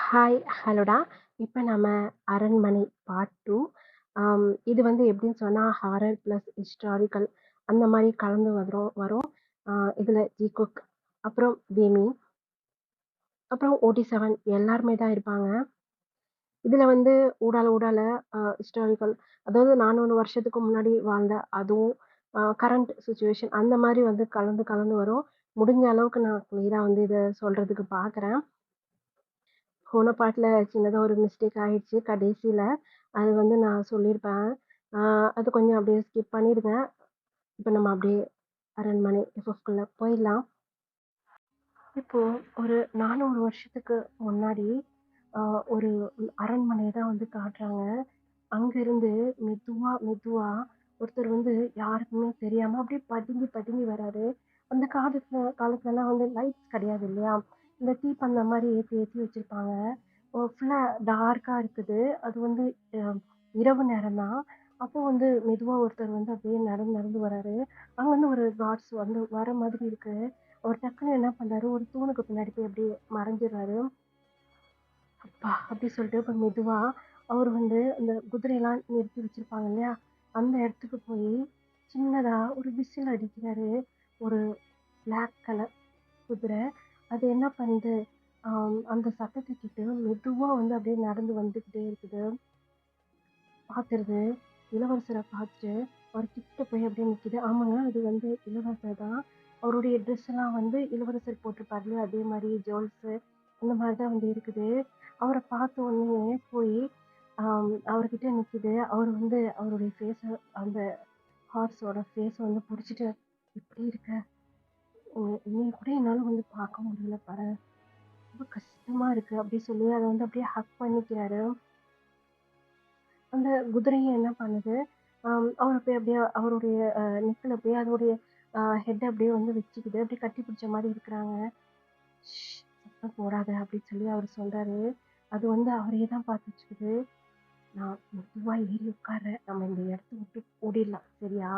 Hi, ஹலோடா. இப்ப நம்ம அரண்மனை பார்ட் 2. இது வந்து எப்படின்னு சொன்னா, ஹாரர் பிளஸ் ஹிஸ்டாரிக்கல் அந்த மாரி கலந்து வரும். இதுல ஜி குக், அப்புறம் வேமி, அப்புறம் OT7 எல்லாருமே தான் இருப்பாங்க. இதுல வந்து ஊடால ஹிஸ்டாரிக்கல், அதாவது 400 வருஷத்துக்கு முன்னாடி வாழ்ந்த அதுவும், கரண்ட் சிச்சுவேஷன் அந்த மாரி வந்து கலந்து வரும். முடிஞ்ச அளவுக்கு நான் கிளியரா வந்து இத சொல்றதுக்கு பார்க்குறேன். போன பாட்டுல சின்னதா ஒரு மிஸ்டேக் ஆயிடுச்சு கடைசியில. அது வந்து நான் சொல்லியிருப்பேன். ஆ அது கொஞ்சம் அப்படியே ஸ்கிப் பண்ணிடுங்க. இப்ப நம்ம அப்படியே அரண்மனை எஃப்எஃப்குள்ள போயிடலாம். இப்போ ஒரு 400 வருஷத்துக்கு முன்னாடி ஆ ஒரு அரண்மனைய தான் வந்து காட்டுறாங்க. அங்கிருந்து மெதுவா ஒருத்தர் வந்து யாருக்குமே தெரியாம அப்படியே பதுங்கி வராரு. அந்த காலத்துலலாம் வந்து லைட்ஸ் கிடையாது இல்லையா? இந்த தீப்பந்தம் மாரி ஏத்தி வச்சிருப்பாங்க. ஃபுல்லா டார்க்கா இருக்குது. அது வந்து அ இரவு நேரம் தான். அப்போ வந்து மெதுவா ஒருத்தர் வந்து அப்படியே நடந்து வராரு. அங்க வந்து ஒரு காட்ஸ் வந்து வர மாதிரி இருக்கு. அவர் டக்குனு என்ன பண்றாரு, ஒரு தூணுக்கு பின்னாடி போய் அப்படியே மறைஞ்சிடுறாரு. அப்பா! அப்படி சொல்லிட்டு இப்ப மெதுவா அவரு வந்து அந்த குதிரையெல்லாம் நிறுத்தி வச்சிருப்பாங்க இல்லையா? அந்த இடத்துக்கு போயி சின்னதா ஒரு விசில் அடிக்கிறாரு. ஒரு பிளாக் கலர் குதிரை. அது என்ன பண்ணுது, அந்த சத்தத்த கேட்டு மெதுவா வந்து அப்படியே நடந்து வந்துகிட்டே இருக்குது. பார்த்துருது. இளவரசர பார்த்துட்டு அவர் கிட்ட போய் அப்படியே நிக்குது. ஆமாங்க, அது வந்து இளவரசர் தான். அவருடைய ட்ரெஸ் எல்லாம் வந்து இளவரசர் போட்டிருப்பாரு இல்லையா? அதே மாரி ஜுவல்ஸு அந்த மாரி தான் வந்து இருக்குது. அவர பார்த்த உடனேயே போய் அவர்கிட்ட நிக்குது. அவர் வந்து அவருடைய அந்த ஹார்ஸோட ஃபேஸ வந்து புடிச்சுட்டு, "எப்படி இருக்க? உன்னைய கூட என்னால வந்து பார்க்க முடியல பாரேன். ரொம்ப கஷ்டமா இருக்கு." அப்படி சொல்லி அத வந்து அப்படியே ஹக் பண்ணிக்கிறாரு. அந்த குதிரையும் என்ன பண்ணுது, அவர போய் அப்படியே அவருடைய நெக்குல போய் அதோடைய ஹெட்ட அப்படியே வந்து வச்சுக்குது. அப்படியே கட்டி பிடிச்ச மாரி இருக்கிறாங்க. சத்தம் போடாத அப்படின்னு சொல்லி அவரு சொல்றாரு. அது வந்து அவரையே தான் பார்த்துச்சுக்குது. நான் மெதுவா ஏறி உட்கார்றேன். நம்ம இந்த இடத்த விட்டு ஓடிடலாம். சரியா?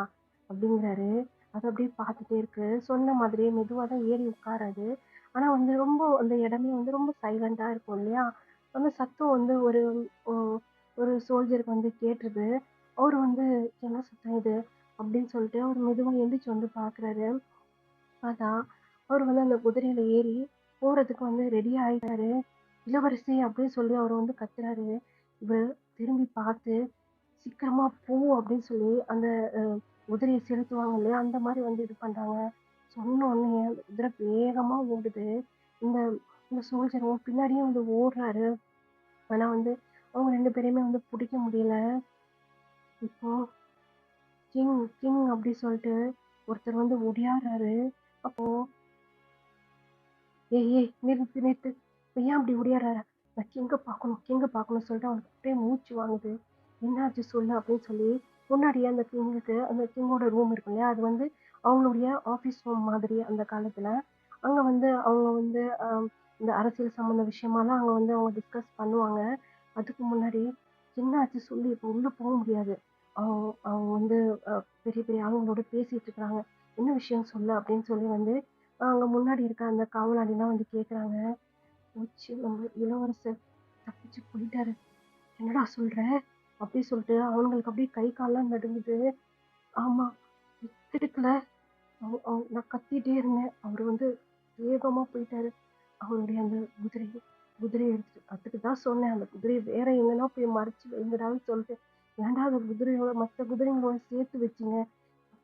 அப்படிங்கிறாரு. அது அப்படியே பார்த்துட்டே இருக்கு. சொன்ன மாதிரியே மெதுவா தான் ஏறி உட்காருது. ஆனா வந்து ரொம்ப அந்த இடமே வந்து ரொம்ப சைலண்டா இருக்கும் இல்லையா? அந்த சத்தம் வந்து ஒ ஒரு சோல்ஜருக்கு வந்து கேட்டுருது. அவரு வந்து என்ன சத்தம் இது? அப்படின்னு சொல்லிட்டு அவரு மெதுவா எந்திரிச்சு வந்து பார்க்குறாரு. பார்த்தா அவரு வந்து அந்த குதிரையில ஏறி போறதுக்கு வந்து ரெடி ஆயிட்டாரு. இளவரசி அப்படின்னு சொல்லி அவரு வந்து கத்துறாரு. இவரு திரும்பி பார்த்து சீக்கிரமா போ அப்படின்னு சொல்லி அந்த அ குதிரைய செலுத்துவாங்க இல்லையா? அந்த மாரி வந்து இது பண்றாங்க. சொன்ன உடனே அந்த குதிரை வேகமா ஓடுது. இந்த இந்த சோல்ஜரும் பின்னாடியே வந்து ஓடுறாரு. ஆனா வந்து அவங்க 2 பேரையுமே வந்து புடிக்க முடியல. இப்போ கிங் கிங் அப்படி சொல்லிட்டு ஒருத்தர் வந்து ஒடியார்றாரு. அப்போ "ஏய் ஏய் நிறுத்து. இப்ப ஏன் அப்படி ஒடியார்ற? நான் கிங்க பார்க்கணும்னு சொல்லிட்டு அவனுக்கு அப்படியே மூச்சு வாங்குது. என்னாச்சு சொல்லு அப்படின்னு சொல்லி முன்னாடியே அந்த கிங்கோட ரூம் இருக்கும் இல்லையா? அது வந்து அவங்களுடைய ஆஃபீஸ் ரூம் மாதிரி அந்த காலத்துல. அங்க வந்து அவங்க வந்து இந்த அரசியல் சம்மந்த விஷயமாலாம் அங்க வந்து அவங்க டிஸ்கஸ் பண்ணுவாங்க. அதுக்கு முன்னாடி என்னாச்சு சொல்லு, இப்ப உள்ள போ முடியாது. அவங்க அவங்க வந்து அ பெரிய பெரிய ஆளுங்களோட பேசிட்டு இருக்காங்க. என்ன விஷயம் சொல்லு அப்படின்னு சொல்லி வந்து அங்க முன்னாடி இருக்க அந்த காவலாளிலாம் வந்து கேட்குறாங்க. போச்சு நம்ம இளவரசர் தப்பிச்சு போயிட்டாரு. என்னடா சொல்ற? அப்படி சொல்லிட்டு அவனுங்களுக்கு அப்படியே கை கால்லாம் நடுங்குது. ஆமா, திடுக்குல நான் கத்திட்டே இருந்தேன். அவரு வந்து வேகமா போயிட்டாரு. அவருடைய அந்த குதிரைய எடுத்துட்டு அதுக்கு தான் சொன்னேன். அந்த குதிரைய வேற எங்கனா போய் மறைச்சு வைங்கடான்னு சொல்லிட்டு. ஏன்டா அந்த மத்த குதிரைங்களோட சேர்த்து வச்சீங்க?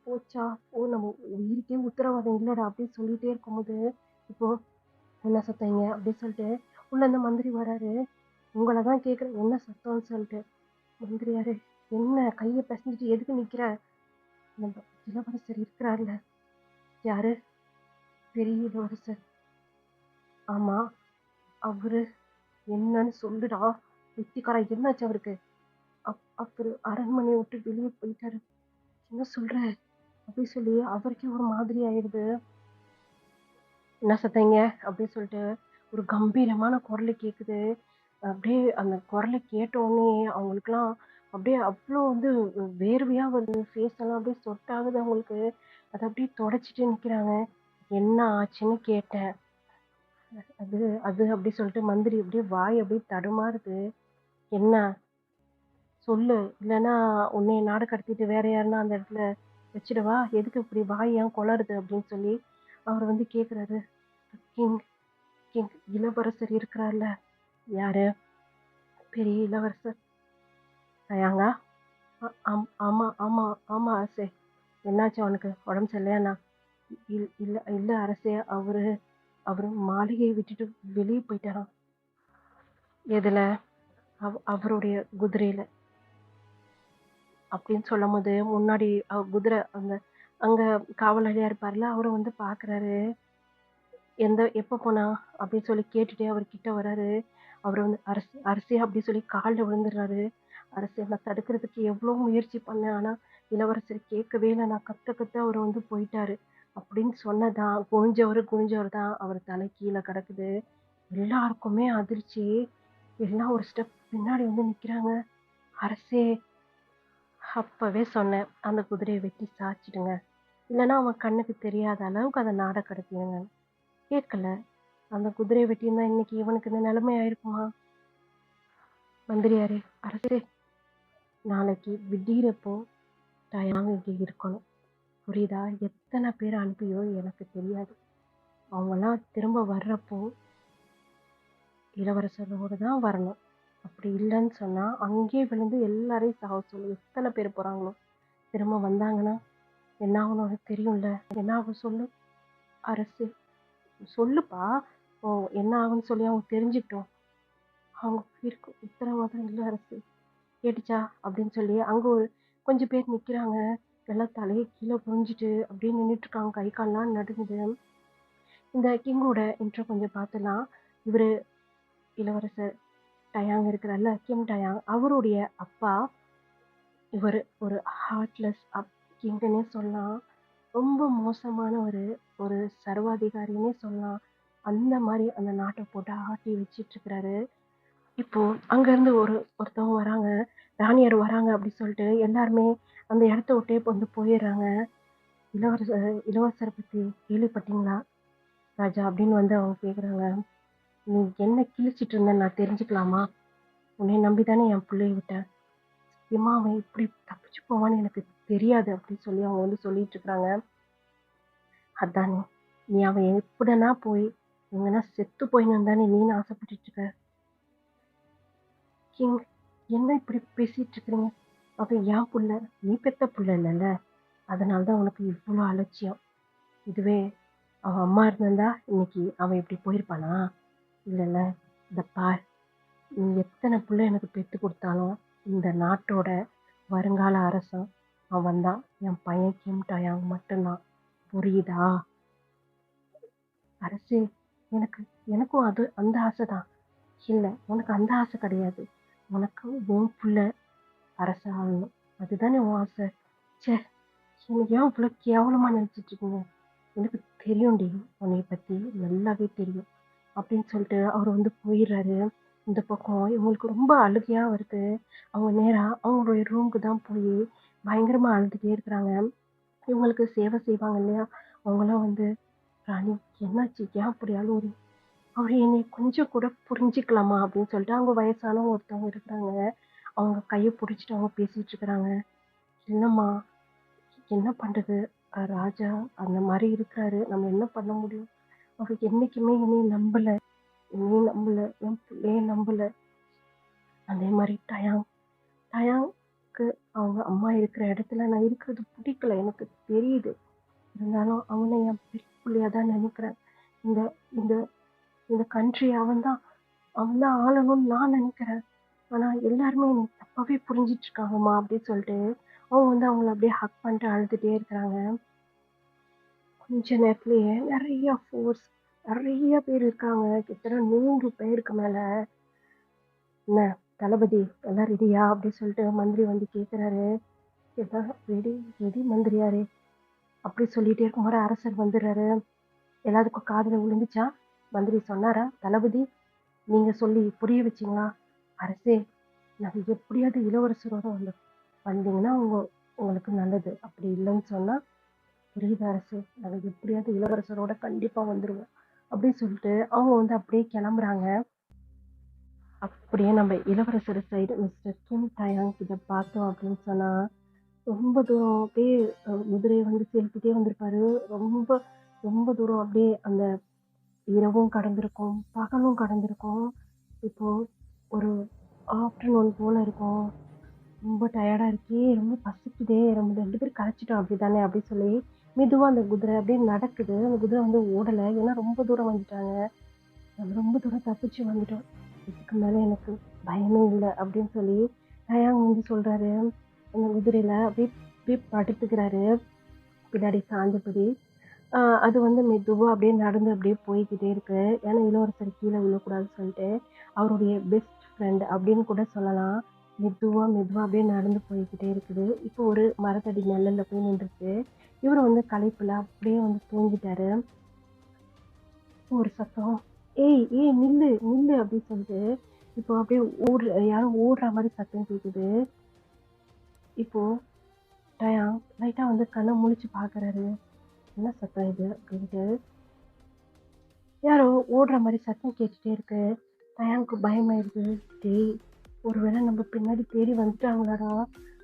போச்சா, நம்ம உயிருக்கே உத்தரவாதம் இல்லடா அப்படின்னு சொல்லிட்டே இருக்கும்போது, இப்போ என்ன சத்தம் அப்படின்னு சொல்லிட்டு உள்ள இந்த மந்திரி வராரு. உங்கள தான் கேட்குறேன். என்ன சத்தம்ன்னு சொல்லிட்டு. மந்திரியாரு, என்ன கைய பெசஞ்சுட்டு எதுக்கு நிக்கிற? நம்ம இளவரசர் இருக்கிறார்ல. யாரு? பெரிய இளவரசர். ஆமா, அவரு. என்னன்னு சொல்லுடா. பிச்சைக்காரா, என்னாச்சு அவருக்கு? அவரு அரண்மனைய விட்டு வெளிய போயிட்டாரு. என்ன சொல்ற? அப்படி சொல்லி அவருக்கே ஒரு மாதிரி ஆயிடுது. என்ன சத்தங்க? அப்படின்னு சொல்லிட்டு ஒரு கம்பீரமான குரலு கேக்குது. அப்படியே அந்த குரல கேட்ட உடனே அவங்களுக்கெல்லாம் அப்படியே அவ்ளோ வந்து வேர்வையா வருது. ஃபேஸ் எல்லாம் அப்படியே ஸ்வெட் ஆகுது அவங்களுக்கு. அத அப்படியே தொடச்சுட்டு நிக்கிறாங்க. என்ன ஆச்சுன்னு கேட்டேன். அது அது அப்படி சொல்லிட்டு மந்திரி அப்படியே வாய் அப்படியே தடுமாறுது. என்ன சொல்லு, இல்லைன்னா உன்னைய நாடு கடத்திட்டு வேற யாருன்னா அந்த இடத்துல வச்சிடவா? எதுக்கு இப்படி வாய் ஏன் கொளறுது அப்படின்னு சொல்லி அவர் வந்து கேக்குறாரு. கிங் கிங் இளவரசர் இருக்கிறார்ல. யாரு? பெரிய இளவரசர் தயாங்கா. ஆமா ஆமா ஆமா அரசே. என்னாச்சு அவனுக்கு? உடம்பு சரியில்லையாண்ணா? இல்ல இல்ல அரசே, அவரு அவரு மாளிகையை விட்டுட்டு வெளியே போயிட்டாராம். எதுல? அவருடைய குதிரையில அப்படின்னு சொல்லும் போது முன்னாடி குதிரை அந்த அங்க காவலாளியா இருப்பார்ல, அவரை வந்து பாக்குறாரு. எப்ப போனா அப்படின்னு சொல்லி கேட்டுட்டே அவர் கிட்ட வராரு. அவர் வந்து அரசே அப்படி சொல்லி காலில் விழுந்துடுறாரு. அரசே, நான் தடுக்கிறதுக்கு எவ்வளவு முயற்சி பண்ணேன், ஆனா இளவரசர் கேட்கவே இல்லை. நான் கத்த கத்த அவர் வந்து போயிட்டாரு அப்படின்னு சொன்னதான் குனிஞ்சவர் தான் அவர் தலை கீழே கிடக்குது. எல்லாருக்குமே அதிர்ச்சி. எல்லாம் ஒரு ஸ்டெப் பின்னாடி வந்து நிக்கிறாங்க. அரசே, அப்பவே சொன்னேன், அந்த குதிரையை வெட்டி சாய்ச்சிடுங்க, இல்லைன்னா அவன் கண்ணுக்கு தெரியாத அளவுக்கு அதை நாட கடத்திடுங்க. கேட்கல. அந்த குதிரையை வெட்டியிருந்தா இன்னைக்கு இவனுக்கு இந்த நிலைமை ஆயிருக்குமா? மந்திரியாரே, அரசே, நாளைக்கு விடியறப்போ டயாங் இங்கே இருக்கணும். புரியுதா? எத்தனை பேர் அனுப்பியோ எனக்கு தெரியாது. அவங்கெல்லாம் திரும்ப வர்றப்போ இளவரசரோடு தான் வரணும். அப்படி இல்லைன்னு சொன்னா அங்கேயே விழுந்து எல்லாரையும் சாக சொல்லு. எத்தனை பேர் போறாங்களோ திரும்ப வந்தாங்கன்னா என்ன ஆகணும் உனக்கு தெரியும்ல. என்ன ஆகும் சொல்லு. அரசு சொல்லுப்பா. ஓ, என்ன ஆகும்னு சொல்லி அவங்க தெரிஞ்சுக்கிட்டோம். அவங்க உயிருக்கு உத்தரவாதம் இல்லை அரசு. கேட்டுச்சா அப்படின்னு சொல்லி அங்க ஒரு கொஞ்சம் பேர் நிக்கிறாங்க. எல்லாம் தலையை கீழே குனிஞ்சிட்டு அப்படியே நின்றுட்டு இருக்காங்க. கை கால்லாம் நடுங்குது. இந்த கிங்கோட இன்ட்ரோ கொஞ்சம் பார்த்துலாம். இவரு இளவரசர் டயாங் இருக்கிறார்ல, கிம் டயாங், அவருடைய அப்பா. இவர் ஒரு ஹார்ட்லெஸ் கிங்னே சொல்லலாம். ரொம்ப மோசமான ஒரு ஒரு சர்வாதிகாரின்னே சொல்லலாம். அந்த மாதிரி அந்த நாட்டை போட்டு ஆட்டி வச்சிட்டு இருக்கிறாரு. இப்போ அங்க இருந்து ஒருத்தவங்க வராங்க. ராணியார் வராங்க அப்படி சொல்லிட்டு எல்லாருமே அந்த இடத்த விட்டே வந்து போயிடுறாங்க. இளவரசரை பத்தி கேள்விப்பட்டீங்களா ராஜா அப்படின்னு வந்து அவங்க கேக்குறாங்க. நீ என்ன கிழிச்சிட்டு இருந்த நான் தெரிஞ்சுக்கலாமா? உன்னை நம்பிதானே என் பிள்ளைய விட்டேன். சத்தியமா அவன் இப்படி தப்பிச்சு போவான்னு எனக்கு தெரியாது அப்படின்னு சொல்லி அவங்க வந்து சொல்லிட்டு இருக்கிறாங்க. அதானே, நீ அவன் எப்படின்னா போய் எங்கன்னா செத்து போயின்னு தானே நீன்னு ஆசைப்பட்டுட்டு இருக்க. கிங், என்ன இப்படி பேசிட்டு இருக்கிறீங்க? அவன் என் புள்ள, நீ பெத்த புள்ள இல்லைல்ல. அதனாலதான் உனக்கு இவ்வளோ அலட்சியம். இதுவே அவன் அம்மா இருந்திருந்தா இன்னைக்கு அவன் இப்படி போயிருப்பானா? இல்லைல்ல. இந்த பார், நீ எத்தனை புள்ள எனக்கு பெத்து கொடுத்தாலும் இந்த நாட்டோட வருங்கால அரசன் அவன்தான். என் பையன் கிம் டயாங் மட்டும்தான். புரியுதா? அரசே, எனக்கு எனக்கும் அந்த ஆசைதான். இல்ல, உனக்கு அந்த ஆசை கிடையாது. உனக்கு உன் புள்ள அரச ஆகணும், அதுதானே உன் ஆசை. ச்சே, எனக்கு ஏன் இவ்வளவு கேவலமா நினைச்சிட்டு இருக்கீங்க? எனக்கு தெரியும்டி, உன்னைய பத்தி நல்லாவே தெரியும் அப்படின்னு சொல்லிட்டு அவர் வந்து போயிடுறாரு. இந்த பக்கம் இவங்களுக்கு ரொம்ப அழுகையா வருது. அவங்க நேரா அவங்களுடைய ரூமுக்கு தான் போய் பயங்கரமா அழுதுட்டே இருக்கிறாங்க. இவங்களுக்கு சேவை செய்வாங்க இல்லையா, அவங்களாம் வந்து, ராணி என்னாச்சு, ஏன் அப்படி அழுவுறீங்க? அவர் என்னை கொஞ்சம் கூட புரிஞ்சுக்கலாமா அப்படின்னு சொல்லிட்டு அவங்க வயசானவங்க ஒருத்தவங்க இருக்கிறாங்க. அவங்க கையை பிடிச்சிட்டு அவங்க பேசிட்டு இருக்கிறாங்க. இல்லம்மா, என்ன பண்றது, ராஜா அந்த மாதிரி இருக்கிறாரு, நம்ம என்ன பண்ண முடியும்? அவர் என்னைக்குமே என்னையும் நம்பல, என் பிள்ளைய நம்பல. அதே மாதிரி டயாங்க்கு அவங்க அம்மா இருக்கிற இடத்துல நான் இருக்கிறது பிடிக்கல, எனக்கு தெரியுது. இருந்தாலும் அவனை என் பெரிய பிள்ளையா தான் நினைக்கிறேன். இந்த இந்த இந்த கண்ட்ரி அவன்தான் ஆளணும்னு நான் நினைக்கிறேன். ஆனா எல்லாருமே என்னை தப்பாவே புரிஞ்சிட்டு இருக்காங்கம்மா அப்படின்னு சொல்லிட்டு அவங்க வந்து அவங்கள அப்படியே ஹக் பண்ணிட்டு அழுதுட்டே இருக்கிறாங்க. கொஞ்ச நேரத்திலேயே நிறைய பேர் இருக்காங்க. கிட்டத்தட்ட 100 பேருக்கு மேல. என்ன தளபதி, எல்லாம் ரெடியா அப்படின்னு சொல்லிட்டு மந்திரி வந்து கேக்குறாரு. எல்லாம் ரெடி ரெடி மந்திரியாரே அப்படி சொல்லிட்டே இருக்கும்போது அரசர் வந்துடுறாரு. எல்லாத்துக்கும் காதுல விழுந்துச்சா? மந்திரி சொன்னாரா தளபதி? நீங்க சொல்லி புரிய வச்சீங்களா? அரசே, நாங்க எப்படியாவது இளவரசரோட வந்தீங்கன்னா உங்களுக்கு நல்லது. அப்படி இல்லைன்னு சொன்னா, புரியுது அரசே, நாங்க எப்படியாவது இளவரசரோட கண்டிப்பா வந்துருவோம் அப்படின்னு சொல்லிட்டு அவங்க வந்து அப்படியே கிளம்புறாங்க. அப்படியே நம்ம இளவரசர் சைடு மிஸ்டர் கிம் டயாங் கிட்ட பார்த்தோம் அப்படின்னு சொன்னா, ரொம்ப தூரம் அப்படியே குதிரையை வந்து செலுத்திட்டே வந்திருப்பாரு. ரொம்ப ரொம்ப தூரம் அப்படியே அந்த இரவும் கடந்திருக்கும், பகலும் கடந்திருக்கும். இப்போ ஒரு ஆஃப்டர்நூன் போல இருக்கும். ரொம்ப டயர்டா இருக்கே, ரொம்ப பசிக்குதே, நம்ம 2 பேரும் களைச்சிட்டோம் அப்படிதானே அப்படின்னு சொல்லி, மெதுவா அந்த குதிரை அப்படியே நடக்குது. அந்த குதிரை வந்து ஓடல. ஏன்னா ரொம்ப தூரம் வந்துட்டாங்க. நம்ம ரொம்ப தூரம் தப்பிச்சு வந்துட்டோம். இதுக்கு மேல எனக்கு பயமே இல்ல அப்படின்னு சொல்லி, டயாங் வந்து சொல்றாரு. அந்த குதிரையில அப்படியே அப்படியே படுத்துக்கிறாரு. பின்னாடி சாஞ்சபடி. அது வந்து மெதுவா அப்படியே நடந்து அப்படியே போய்க்கிட்டே இருக்கு. ஏன்னா இளவரசர் கீழ விழக்கூடாதுன்னு சொல்லிட்டு, அவருடைய பெஸ்ட் ஃப்ரெண்ட் அப்படின்னு கூட சொல்லலாம். மெதுவா மெதுவா அப்படியே நடந்து போய்க்கிட்டே இருக்குது. இப்போ ஒரு மரத்தடி நிழல்ல போய் நின்றுச்சு. இவரு வந்து களைப்புல அப்படியே வந்து தூங்கிட்டாரு. ஒரு சத்தம், "ஏய் ஏய் நில்லு நில்லு" அப்படின்னு சொல்லிட்டு, இப்போ அப்படியே யாரோ ஓடுற மாரி சத்தம் கேக்குது. இப்போ டயான் லைட்டா வந்து கண்ண முழிச்சு பார்க்குறாரு. என்ன சத்தம் இது அப்படின்ட்டு. யாரோ ஓடுற மாரி சத்தம் கேட்டுட்டே இருக்கு. டயானுக்கு பயமாயிடுது. டேய், ஒருவேளை நம்ம பின்னாடி தேடி வந்துட்டாங்களாடா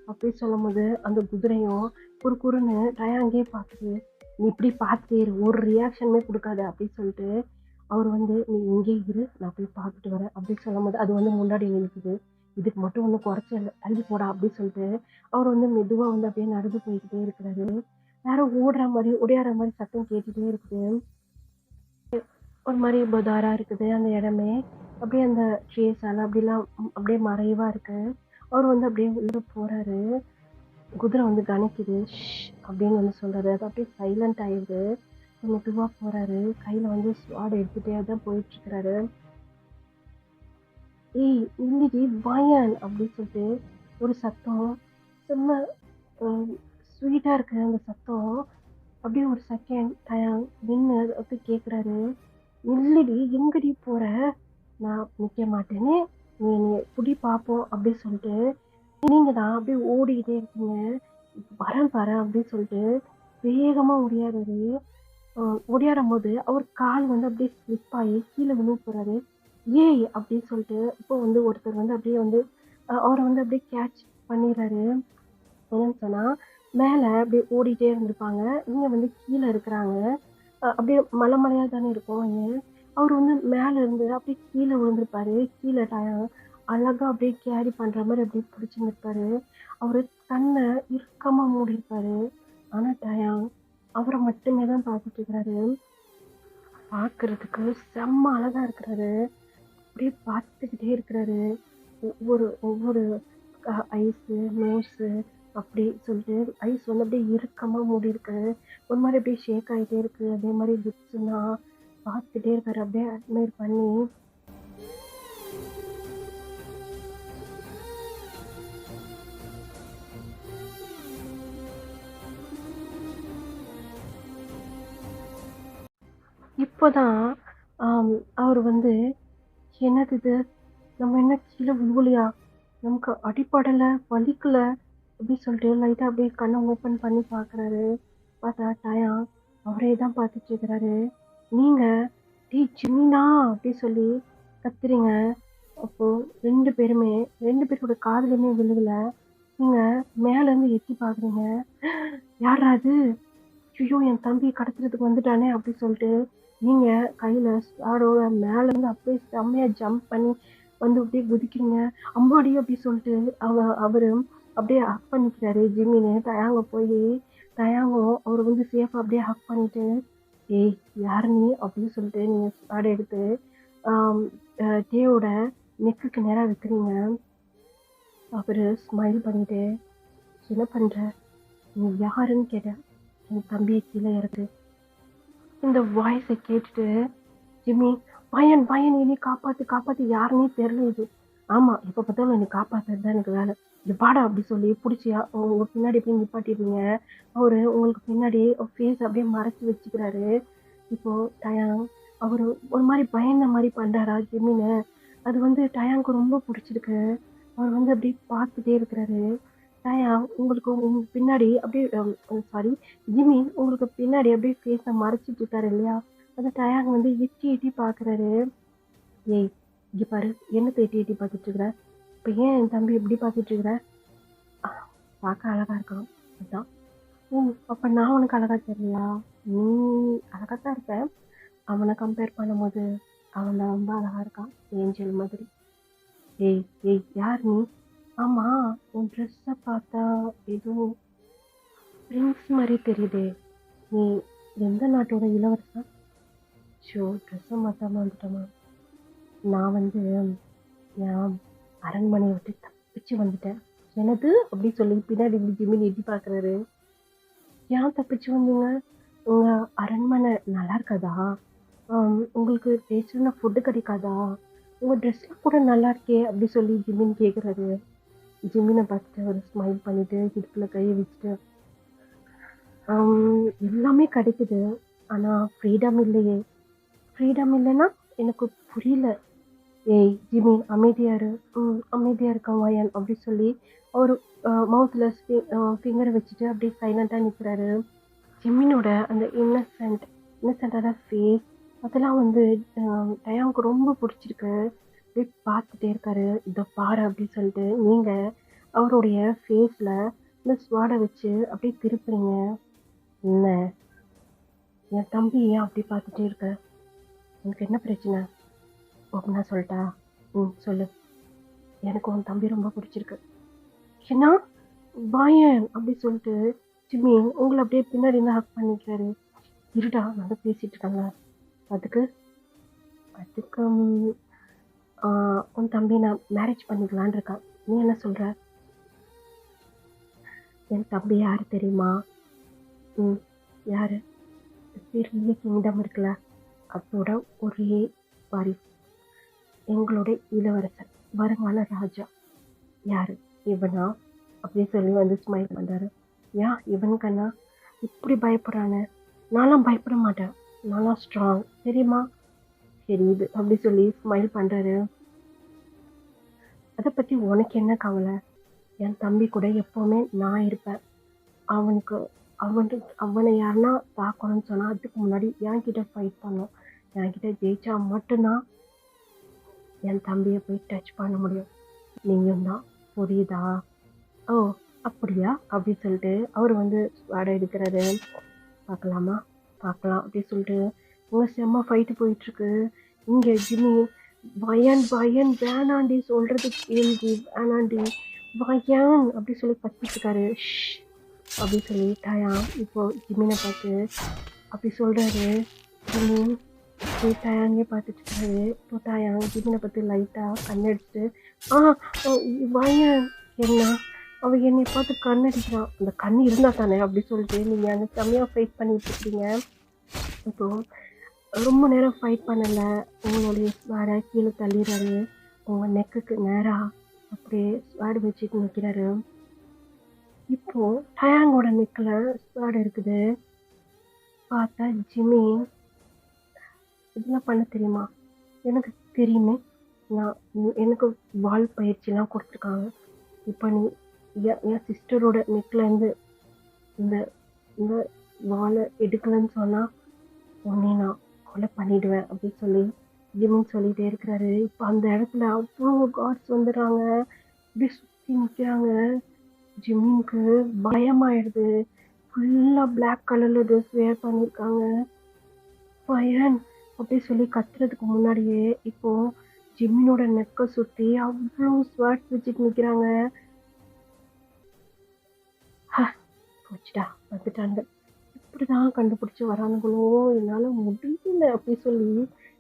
அப்படி சொல்லும்போது அந்த குதிரையும் குறுகுறுன்னு டயாங்கயே பார்க்குது. நீ இப்படி பார்த்துட்டே இரு, ஒரு ரியாக்ஷனுமே கொடுக்காத அப்படின்னு சொல்லிட்டு அவர் வந்து நீ இங்கே இரு, நான் போய் பார்த்துட்டு வரேன் அப்படின்னு சொல்லும்போது அது வந்து முன்னாடி நிற்குது. இதுக்கு மட்டும் ஒன்றும் குறைச்சல, தள்ளி போடா அப்படின்னு சொல்லிட்டு அவர் வந்து மெதுவா வந்து அப்படியே நடந்து போய்கிட்டே இருக்கிறாரு. யாரோ ஓடுற மாதிரி ஒடியாற மாதிரி சத்தம் கேட்டுட்டே இருக்குது. ஒரு மாரி பதாரா இருக்குது அந்த இடமே. அப்படியே அந்த ட்ரீஸால அப்படிலாம் அப்படியே மறைவா இருக்கு. அவரு வந்து அப்படியே உள்ள போறாரு. குதிரை வந்து கனைக்குது. அப்படின்னு வந்து சொல்றாரு. அது அப்படியே சைலண்ட் ஆயிடுது. மெதுவா போறாரு. கையில வந்து ஸ்வாட் எடுத்துட்டே தான் போயிட்டுருக்கிறாரு. "ஏய் நில்லுடி வாயேன்" அப்படின்னு சொல்லிட்டு ஒரு சத்தம். செம்ம அ ஸ்வீட்டா இருக்கு அந்த சத்தம். அப்படியே ஒரு செகண்ட் நின்னு அப்படியே கேட்குறாரு. "நில்லுடி எங்கடி போற?" "நான் நிக்க மாட்டேனே. நீ என்னைய புடி பார்ப்போம்" அப்படின்னு சொல்லிட்டு, நீங்க தான் அப்படியே ஓடிக்கிட்டே இருக்கீங்க. "வரேன் பாரேன்" அப்படின்னு சொல்லிட்டு வேகமா ஓடியாராரு. அ ஓடியாரும்போது அவர் கால் வந்து அப்படியே ஸ்லிப் ஆயி கீழ விழுக போறாரு. "ஏய்" அப்படின்னு சொல்லிட்டு இப்போ வந்து ஒருத்தர் வந்து அப்படியே வந்து அவர வந்து அப்படியே கேட்ச் பண்ணிர்றாரு. என்னன்னு சொன்னா, மேல அப்படியே ஓடிட்டே இருந்திருப்பாங்க. இங்க வந்து கீழ இருக்கிறாங்க. அப்படியே மலை மலையா தானே இருக்கும் அங்க. அவரு வந்து மேல இருந்து அப்படியே கீழ விழுந்திருப்பாரு. கீழ அழகா அப்படியே கேரி பண்ற மாரி அப்படியே புடிச்சு நிப்பாரு. அவரு கண்ண இறுக்கமா மூடியிருப்பாரு. ஆனா அவர மட்டுமே தான் பார்த்துட்டு இருக்கிறாரு. பார்க்கறதுக்கு செம்ம அழகா இருக்கிறாரு. அப்படியே பார்த்துக்கிட்டே இருக்கிறாரு. ஒவ்வொரு ஒவ்வொரு ஐஸு, நோஸு அப்படி சொல்லிட்டு ஐஸ் வந்து அப்படியே இறுக்கமா மூடியிருக்கு. ஒரு மாரி அப்படியே ஷேக் ஆயிட்டே இருக்கு. அதே மாரி லிப்ஸ்லாம் பார்த்துட்டே இருக்காரு. அப்படியே அட்மையர் பண்ணி. இப்போதான் அவரு வந்து, "என்னது இது? நம்ம என்ன கீழ விழுவலையா? நமக்கு அடிபடல, வலிக்கல" அப்படி சொல்லிட்டு லைட்டா அப்படியே கண்ண ஓப்பன் பண்ணி பார்க்குறாரு. பார்த்தா அவரே தான் பார்த்துட்டு இருக்கிறாரு. "நீங்க டேய் ஜிமினா" அப்படி சொல்லி கத்துறீங்க. அப்போ 2 பேருமே 2 பேரோட காதுலயுமே விழுகல. நீங்க மேலேருந்து எட்டி பார்க்குறீங்க. "யார்றா அது? ஐயய்யோ! என் தம்பிய கடத்துறதுக்கு வந்துட்டானே!" அப்படி சொல்லிட்டு, நீங்க கையில ஸ்வாடோட மேலேருந்து அப்படியே செம்மையா ஜம்ப் பண்ணி வந்து அப்படியே குதிக்கிறீங்க. "அம்மாடி!" அப்படி சொல்லிட்டு அவரு அப்படியே ஹக் பண்ணிக்கிறாரு ஜிம்மின்னு. டயாங்க போயி டயாங்கும் அவரு வந்து சேஃபா அப்படியே ஹக் பண்ணிட்டு, "ஏய் யாரு நீ?" அப்படின்னு சொல்லிட்டு நீங்க ஸ்வாட் எடுத்து ஆம் டேவோட நெக்குக்கு நேரா வைக்கிறீங்க. அவரு ஸ்மைல் பண்ணிட்டு, "என்ன பண்ற? நீ யாருன்னு கேட்டேன். என் தம்பிய கீழ இறக்கு." இந்த வாய்ஸ கேட்டுட்டு ஜிம்மி, "பையன் பையன் என்னை காப்பாத்து காப்பாத்து யாருன்னே தெரியல இது." "ஆமா எப்ப பார்த்தாலும் என்னை காப்பாத்துறது தான் எனக்கு வேலை. இங்க வாடா" அப்படி சொல்லி புடிச்சு உங்க பின்னாடி போய் நிப்பாட்டிடுறீங்க. அவரு உங்களுக்கு பின்னாடி ஃபேஸ் அப்படியே மறைச்சு வச்சுக்கிறாரு. இப்போ டயாங் அவரு ஒரு மாரி பயந்த மாரி பண்றாரா ஜிம்மின்னு. அது வந்து டயாங்க்கு ரொம்ப புடிச்சிருக்கு. அவர் வந்து அப்படியே பார்த்துட்டே இருக்கிறாரு. டயாங் உங்களுக்கு உங்க பின்னாடி அப்படியே சாரி ஜிம்மி உங்களுக்கு பின்னாடி அப்படியே ஃபேஸ மறைச்சிட்டு இருக்காரு இல்லையா? அந்த டயாங் வந்து எட்டி எட்டி பார்க்குறாரு. ஏய் இங்கே பாரு, என்னத்தை எட்டி எட்டி பார்த்துட்டு இருக்கிற? இப்போ ஏன் என் தம்பி எப்படி பார்த்துட்டு இருக்கிற? பார்க்க அழகா இருக்கான் அதான். அப்போ நான் உனக்கு அழகா தெரியலையா? நீ அழகா தான் இருப்ப. அவனை கம்பேர் பண்ணும்போது அவன் தான் ரொம்ப அழகா இருக்கான், ஏஞ்சல் மாதிரி. ஏய் ஏய் யார் நீ? ஆமா, உன் ட்ரெஸ்ஸை பார்த்தா ஏதோ பிரின்ஸ் மாதிரி தெரியுதே. நீ எந்த நாட்டோட இளவரசன்? ஷோ, ட்ரெஸ்ஸை மாற்றாம வந்துட்டோமா? நான் வந்து என் அரண்மனையை விட்டு தப்பிச்சு வந்துட்டேன். எனது அப்படி சொல்லி பின்னாடி இப்படி ஜிமின் எட்டி பார்க்குறாரு. ஏன் தப்பிச்சு வந்தீங்க? உங்கள் அரண்மனை நல்லா இருக்காதா? உங்களுக்கு டேஸ்டான ஃபுட்டு கிடைக்காதா? உங்கள் ட்ரெஸ்லாம் கூட நல்லா இருக்கே அப்படி சொல்லி ஜிமின் கேட்குறாரு. ஜிமினை பார்த்துட்டு ஒரு ஸ்மைல் பண்ணிட்டு இடுப்பில் கையை வச்சுட்டு, எல்லாமே கிடைக்குது, ஆனால் ஃப்ரீடம் இல்லையே. ஃப்ரீடம் இல்லைன்னா எனக்கு புரியல. ஏய் ஜிமின் அமைதியாரு. அமைதியாக இருக்கான் வயன் அப்படி சொல்லி அவர் மவுத்தில் ஃபிங்கரை வச்சுட்டு அப்படியே சைலண்ட்டாக நிற்கிறாரு. ஜிமினோட அந்த இன்னசென்ட்டான ஃபேஸ் அதெல்லாம் வந்து டயாங்க்கு ரொம்ப பிடிச்சிருக்கு. அப்படியே பார்த்துட்டே இருக்காரு. இதை பாரு அப்படின்னு சொல்லிட்டு நீங்கள் அவருடைய ஃபேஸில் இந்த ஸ்வாடை வச்சு அப்படியே திருப்புறீங்க. என்ன என் தம்பி ஏன் அப்படி பார்த்துட்டே இருக்க? உனக்கு என்ன பிரச்சனை? ஓப்பனா சொல்லிட்டா? சொல்லு. எனக்கு உன் தம்பி ரொம்ப பிடிச்சிருக்கு. ஏன்னா பாயன் அப்படி சொல்லிட்டு ஜிமின் உங்களை அப்படியே பின்னாடி இருந்து ஹக் பண்ணிக்கிறாரு. இருடா, நான் தான் பேசிட்டு இருக்காங்க. அதுக்கு உன் தம்பி நான் மேரேஜ் பண்ணிக்கலான் இருக்கேன். நீ என்ன சொல்ற? என் தம்பி யாரு தெரியுமா? யாரு? பெரிய கிங்டம் இருக்குல்ல, அதோட ஒரே வாரிசு, எங்களோட இளவரசன், வருங்கால ராஜா. யாரு? இவனா அப்படின்னு சொல்லி வந்து ஸ்மைல் பண்றாரு. ஏன் இவனுக்கண்ணா இப்படி பயப்படுறானு? நான்லாம் பயப்பட மாட்டேன், நான்லாம் ஸ்ட்ராங் தெரியுமா? தெரியுது அப்படி சொல்லி ஸ்மைல் பண்றாரு. அதை பத்தி உனக்கு என்ன கவலை? என் தம்பி கூட எப்பவுமே நான் இருப்பேன். அவனை யாருன்னா தாக்கணும்னு சொன்னா அதுக்கு முன்னாடி என்கிட்ட ஃபைட் பண்ணும். என்கிட்ட ஜெயிச்சா மட்டும்தான் என் தம்பியை போய் டச் பண்ண முடியும். நீயும் தான், புரியுதா? ஓ அப்படியா அப்படின்னு சொல்லிட்டு அவர் வந்து வாடை எடுக்கிறாரு. பார்க்கலாமா? பார்க்கலாம் அப்படின்னு சொல்லிட்டு உங்க செம்ம ஃபைட்டு போயிட்டு இருக்கு. இங்க ஜிம்மி வயன் வேணாண்டி, சொல்றது கேள்வி, வேணாண்டி வயன் அப்படி சொல்லி கத்திட்டு இருக்காரு. அப்படி சொல்லி டயாங் இப்போ ஜிமினை பார்த்து அப்படி சொல்றாரு. ஜிமி டயாங்கே பார்த்துட்டு இருக்காரு. இப்போ டயாங் ஜிமினை பார்த்து லைட்டாக கண்ணடிச்சுட்டு வயன் என்ன அவ என்னை பார்த்து கண்ணடிக்கிறான். அந்த கண் இருந்தா தானே அப்படி சொல்லிட்டு நீங்கள் அங்கே செம்மையாக ஃபைட் பண்ணிட்டு இருக்கீங்க. இப்போ ரொம்ப நேரம் ஃபைட் பண்ணலை. உங்களுடைய ஸ்வாடை கீழே தள்ளிடுறாரு. உங்கள் நெக்குக்கு நேராக அப்படியே ஸ்வாடு வச்சுட்டு நிற்கிறாரு. இப்போ டயாங்கோட நெக்கில் ஸ்வாடு இருக்குது. பார்த்தா ஜிம்மி இதெல்லாம் பண்ண தெரியுமா? எனக்கு தெரியுமே, எனக்கு வால் பயிற்சிலாம் கொடுத்துருக்காங்க. இப்போ நீ என் சிஸ்டரோட நெக்லேருந்து இந்த இந்த வாழை எடுக்கலன்னு சொன்னால் உடனே நான் கொலை பண்ணிடுவேன் அப்படின்னு சொல்லி ஜிமின் சொல்லிகிட்டே இருக்கிறாரு. இப்போ அந்த இடத்துல அவ்வளோ காட்ஸ் வந்துடுறாங்க, இப்படி சுற்றி நிற்கிறாங்க. ஜிமின்க்கு பயமாயிடுது. ஃபுல்லாக பிளாக் கலரில் ட்ரெஸ் வேர் பண்ணியிருக்காங்க. பயன் அப்படி சொல்லி கத்துறதுக்கு முன்னாடியே இப்போது ஜிமினோட நெக்கை சுற்றி அவ்வளோ ஸ்வாட்ஸ் வச்சுட்டு நிற்கிறாங்க. போச்சுடா, வந்துட்டாங்க. இப்படிதான் கண்டுபிடிச்சி வரானுங்களோ, என்னால் முடியல அப்படி சொல்லி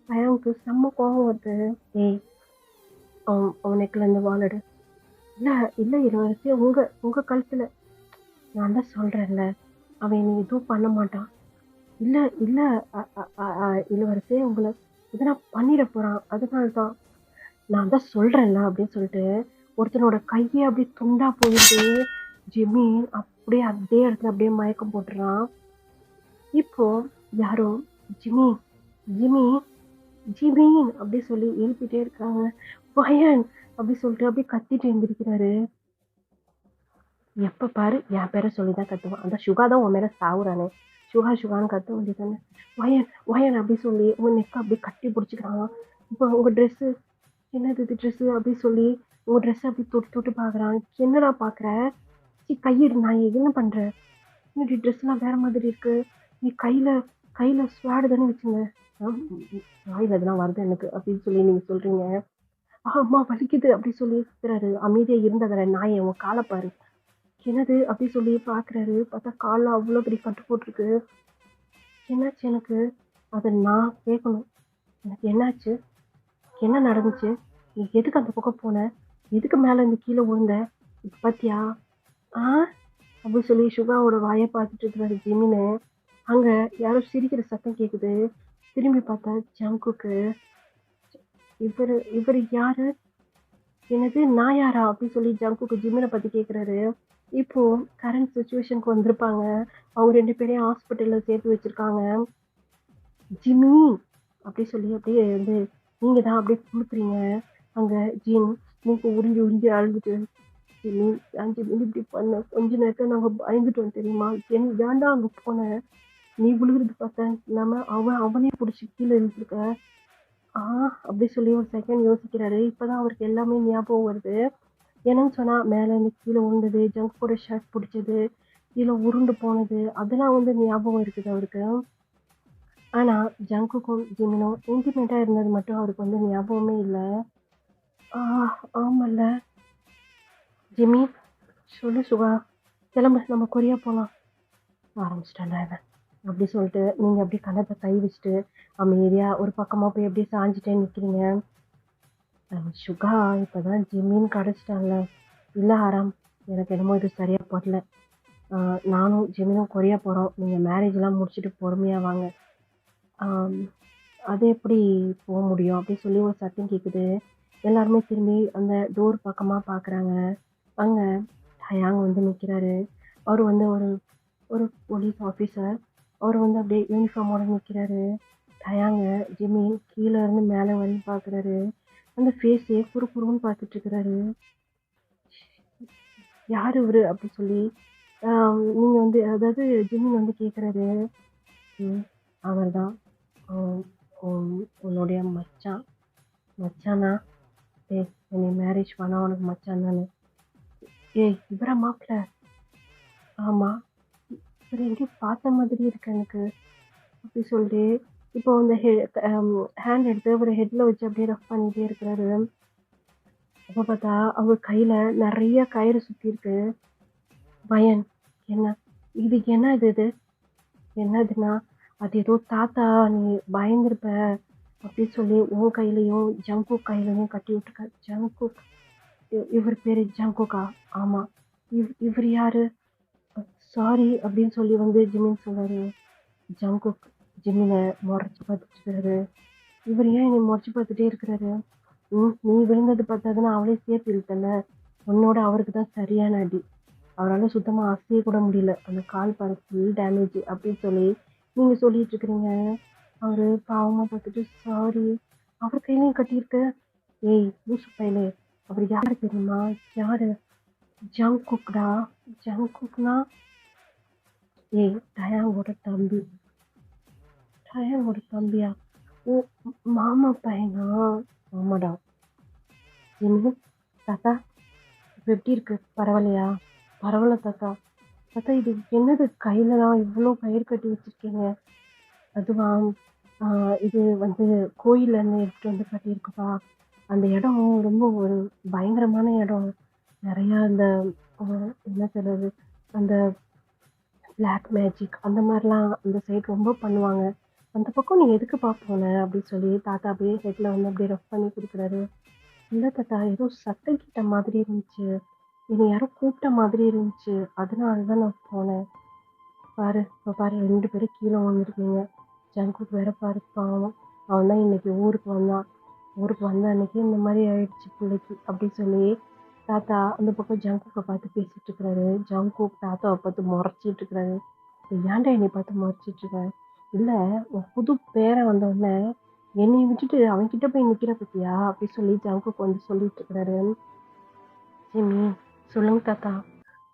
டயாங்க்கு செம்ம கோவம் வருது. ஏய் அவனுக்குலேருந்து வாழடு. இல்லை இளவரசி, உங்கள் கழுத்தில். நான் தான் சொல்கிறேன்ல, அவன் என்னை எதுவும் பண்ண மாட்டான். இல்லை இளவரசி, உங்களை எதனா பண்ணிட போகிறான், அதனால தான். நான் தான் சொல்கிறேன்ல அப்படின்னு சொல்லிட்டு ஒருத்தனோட கையை அப்படியே துண்டா போயிட்டு ஜிமின் அப்படியே அதே இடத்துல அப்படியே மயக்கம் போட்டுறான். இப்போ யாரோ ஜிமின் அப்படி சொல்லி எழுப்பிட்டே இருக்காங்க. வயன் அப்படி சொல்லிட்டு அப்படியே கத்திட்டு எழுந்திருக்கிறாரு. எப்போ பாரு என் பேரை சொல்லி தான் கத்துவான். அந்த சுகா தான் உன் மேலே சாவுறானே. சுகா சுகான்னு கத்த வேண்டியதானே. வயன் வயன் அப்படி சொல்லி உன் நெக்கை அப்படி கட்டி பிடிச்சிக்கிறான். இப்போ உங்கள் ட்ரெஸ்ஸு என்னது இது ட்ரெஸ்ஸு அப்படி சொல்லி உங்கள் ட்ரெஸ்ஸை அப்படி தொட்டு தொட்டு பார்க்குறான். என்னடா பார்க்குற? கையிடு நான் என்ன பண்ணுறேன்? என்னடி ட்ரெஸ்லாம் வேற மாதிரி இருக்கு. நீ கையில் ஸ்வாடு தானே வச்சுங்க. வாயில் அதெல்லாம் வருது எனக்கு அப்படின்னு சொல்லி நீங்கள் சொல்கிறீங்க. அம்மா வலிக்குது அப்படி சொல்லி சுத்துறாரு. அமைதியாக இருந்தவரை நாயை உன் காலை பாரு. என்னது அப்படி சொல்லி பார்க்குறாரு. பார்த்தா காலில் அவ்வளோ பெரிய கட்டு போட்டிருக்கு. என்னாச்சு எனக்கு? அதை நான் கேட்கணும். எனக்கு என்னாச்சு? என்ன நடந்துச்சு? நீ எதுக்கு அந்த பக்கம் போன? எதுக்கு மேலே இருந்து கீழே விழுந்த? இப்போ பார்த்தியா? அப்படி சொல்லி சுகாவோட வாயை பார்த்துட்டு இருக்கிறாரு ஜிமின்னு. அங்கே யாரோ சிரிக்கிற சத்தம் கேட்குது. திரும்பி பார்த்தா ஜங்குக்கு. இவர் யாரு? என்னது நான் யாரா அப்படி சொல்லி ஜங்குக்கு ஜிமினை பற்றி கேட்குறாரு. இப்போ கரண்ட் சுச்சுவேஷனுக்கு வந்திருப்பாங்க. அவங்க 2 பேரையும் ஹாஸ்பிட்டலில் சேர்த்து வச்சுருக்காங்க. ஜிம்மி அப்படி சொல்லி அப்படியே வந்து நீங்கள் தான் அப்படியே கொடுக்குறீங்க. அங்கே ஜின் மூக்கு உறிஞ்சி அழுதுட்டு, ஜிம்மி ஜிம்மி இப்படி பண்ண கொஞ்ச நேரத்தில் நாங்கள் பயந்துட்டோம் தெரியுமா? ஏன்டா அங்கே போனேன்? நீ விழுகிறது பார்த்தேன் இல்லாமல் அவனே பிடிச்சி கீழே இருந்துருக்க. அப்படி சொல்லி ஒரு செகண்ட் யோசிக்கிறாரு. இப்போதான் அவருக்கு எல்லாமே ஞாபகம் வருது. என்னன்னு சொன்னால் மேலே இருந்து கீழே விழுந்தது, ஜங்கோட ஷர்ட் பிடிச்சது, கீழே உருண்டு போனது, அதெல்லாம் வந்து ஞாபகம் இருக்குது அவருக்கு. ஆனால் ஜங்குக்கும் ஜிமினும் இன்டிமேட்டாக இருந்தது மட்டும் அவருக்கு வந்து ஞாபகமே இல்லை. ஆமாம்ல. ஜிம்மி சொல்லு சுகா, கிளம்பு நம்ம கொரியா போகலாம். ஆரம்பிச்சிட்டாண்டா இவன் அப்படி சொல்லிட்டு நீங்கள் அப்படியே கணத்தை கை வச்சுட்டு அமைதியாக ஒரு பக்கமாக போய் அப்படியே சாஞ்சிட்டே நிற்கிறீங்க. சுகா இப்போ தான் ஜிம்மின்னு கிடச்சிட்டான்ல. இல்லை ஆராம், எனக்கு என்னமோ இது சரியாக படல. நானும் ஜிம்மினும் கொரியா போகிறோம். நீங்கள் மேரேஜ்லாம் முடிச்சுட்டு பொறுமையாக வாங்க. அது எப்படி போக முடியும் அப்படி சொல்லி ஒரு சத்தம் கேட்குது. எல்லாருமே திரும்பி அந்த டோர் பக்கமாக பார்க்குறாங்க. அங்கே டயாங் வந்து நிற்கிறாரு. அவர் வந்து ஒரு போலீஸ் ஆஃபீஸர். அவர் வந்து அப்படியே யூனிஃபார்மோட நிற்கிறாரு. டயாங்க ஜிம்மி கீழே இருந்து மேலே வரையும் பார்க்குறாரு. அந்த ஃபேஸே குறுன்னு பார்த்துட்டு இருக்கிறாரு. யார் இவரு அப்படி சொல்லி நீங்கள் வந்து அதாவது ஜிம்மி வந்து கேட்குறாரு. அவர் தான் உன்னுடைய மச்சானா? என்னை மேரேஜ் பண்ணா உனக்கு மச்சான் தானே? இவரா மாப்பிள்ள? ஆமாம், இவர் எங்கேயும் பார்த்த மாதிரி இருக்கு எனக்கு அப்படி சொல்லிட்டு இப்போ அந்த ஹேண்ட் எடுத்து ஒரு ஹெட்டில் வச்சு அப்படியே ரஃப் பண்ணிகிட்டே இருக்கிறாரு. அப்போ பார்த்தா அவர் கையில் நிறைய கயிறு சுற்றி இருக்கு. பயன் என்ன இது? என்ன இது என்னதுன்னா அது ஏதோ தாத்தா நீ பயந்துருப்ப அப்படி சொல்லி உன் கையிலையும் ஜங்குக் கையிலையும் கட்டி விட்டுருக்க. ஜங்குக், இவர் பேர் ஜங்குக்கா? ஆமாம். இவர் யாரு? சாரி அப்படின்னு சொல்லி வந்து ஜிமின் சொல்றாரு. ஜங்குக் ஜிமினை முறைச்சி பார்த்துட்டு இருக்கிறாரு. இவர் ஏன் என்னை முறைச்சி பார்த்துட்டே இருக்கிறாரு? நீ விழுந்தது பார்த்ததுன்னா அவளே சேர்த்து இழுத்தல. உன்னோட அவருக்கு தான் சரியான அடி. அவரால் சுத்தமாக அசைய கூட முடியல. அந்த கால் பாரு ஃபுல் டேமேஜ் அப்படின்னு சொல்லி நீங்கள் சொல்லிட்டு இருக்கிறீங்க. அவர் பாவமாக பார்த்துட்டு சாரி. அவர் கையிலையும் கட்டியிருக்கு. லூசு பையலே, அவர் யார் தெரியுமா? யாரு? ஜங்குக்டா. ஜங்குக்னா டயாங்கோட தம்பி. டயாங்கோட தம்பியா? ஓ, மாமா பையனா? ஆமாடா. தாத்தா இப்போ எப்படி இருக்கு? பரவாயில்லையா? பரவாயில்ல தாத்தா. தாத்தா இது என்னது கையில தான் இவ்வளோ கயிறு கட்டி வச்சிருக்கீங்க? அதுவா, இது வந்து கோயிலேருந்து எடுத்துகிட்டு வந்து கட்டியிருக்குப்பா. அந்த இடம் ரொம்ப ஒரு பயங்கரமான இடம். நிறையா அந்த என்ன சொல்கிறது, அந்த பிளாக் மேஜிக் அந்த மாதிரிலாம் அந்த சைடு ரொம்ப பண்ணுவாங்க. அந்த பக்கம் நீ எதுக்குப்பா போன அப்படின்னு சொல்லி தாத்தா அப்படியே ஹெட்டில் வந்து அப்படியே ரஃப் பண்ணி கொடுக்குறாரு. இல்லை தாத்தா, ஏதோ சத்தம் கிட்ட மாதிரி இருந்துச்சு, என்னை யாரோ கூப்பிட்ட மாதிரி இருந்துச்சு, அதனால தான் நான் போனேன். பாரு இப்போ பாரு 2 பேரும் கீழே வந்துருக்கீங்க. ஜங்குக்கு வேற பாரு பாவம். அவன் தான் இன்னைக்கு ஊருக்கு வந்த அன்னைக்கு இந்த மாதிரி ஆயிடுச்சு பிள்ளைக்கு அப்படி சொல்லி தாத்தா அந்த பக்கம் ஜங்குக்கை பார்த்து பேசிட்டு இருக்கிறாரு. ஜங்குக் தாத்தாவை பார்த்து முறைச்சிட்டு இருக்கிறாரு. ஏன்டா என்னை பார்த்து முறைச்சிட்டு இருக்க? இல்லை, உன் புது பேரை வந்தோடனே என்னை விட்டுட்டு அவன்கிட்ட போய் நிற்கிற பத்தியா அப்படி சொல்லி ஜங்குக் வந்து சொல்லிட்டு இருக்கிறாரு. ஜிம்மி சொல்லுங்க தாத்தா.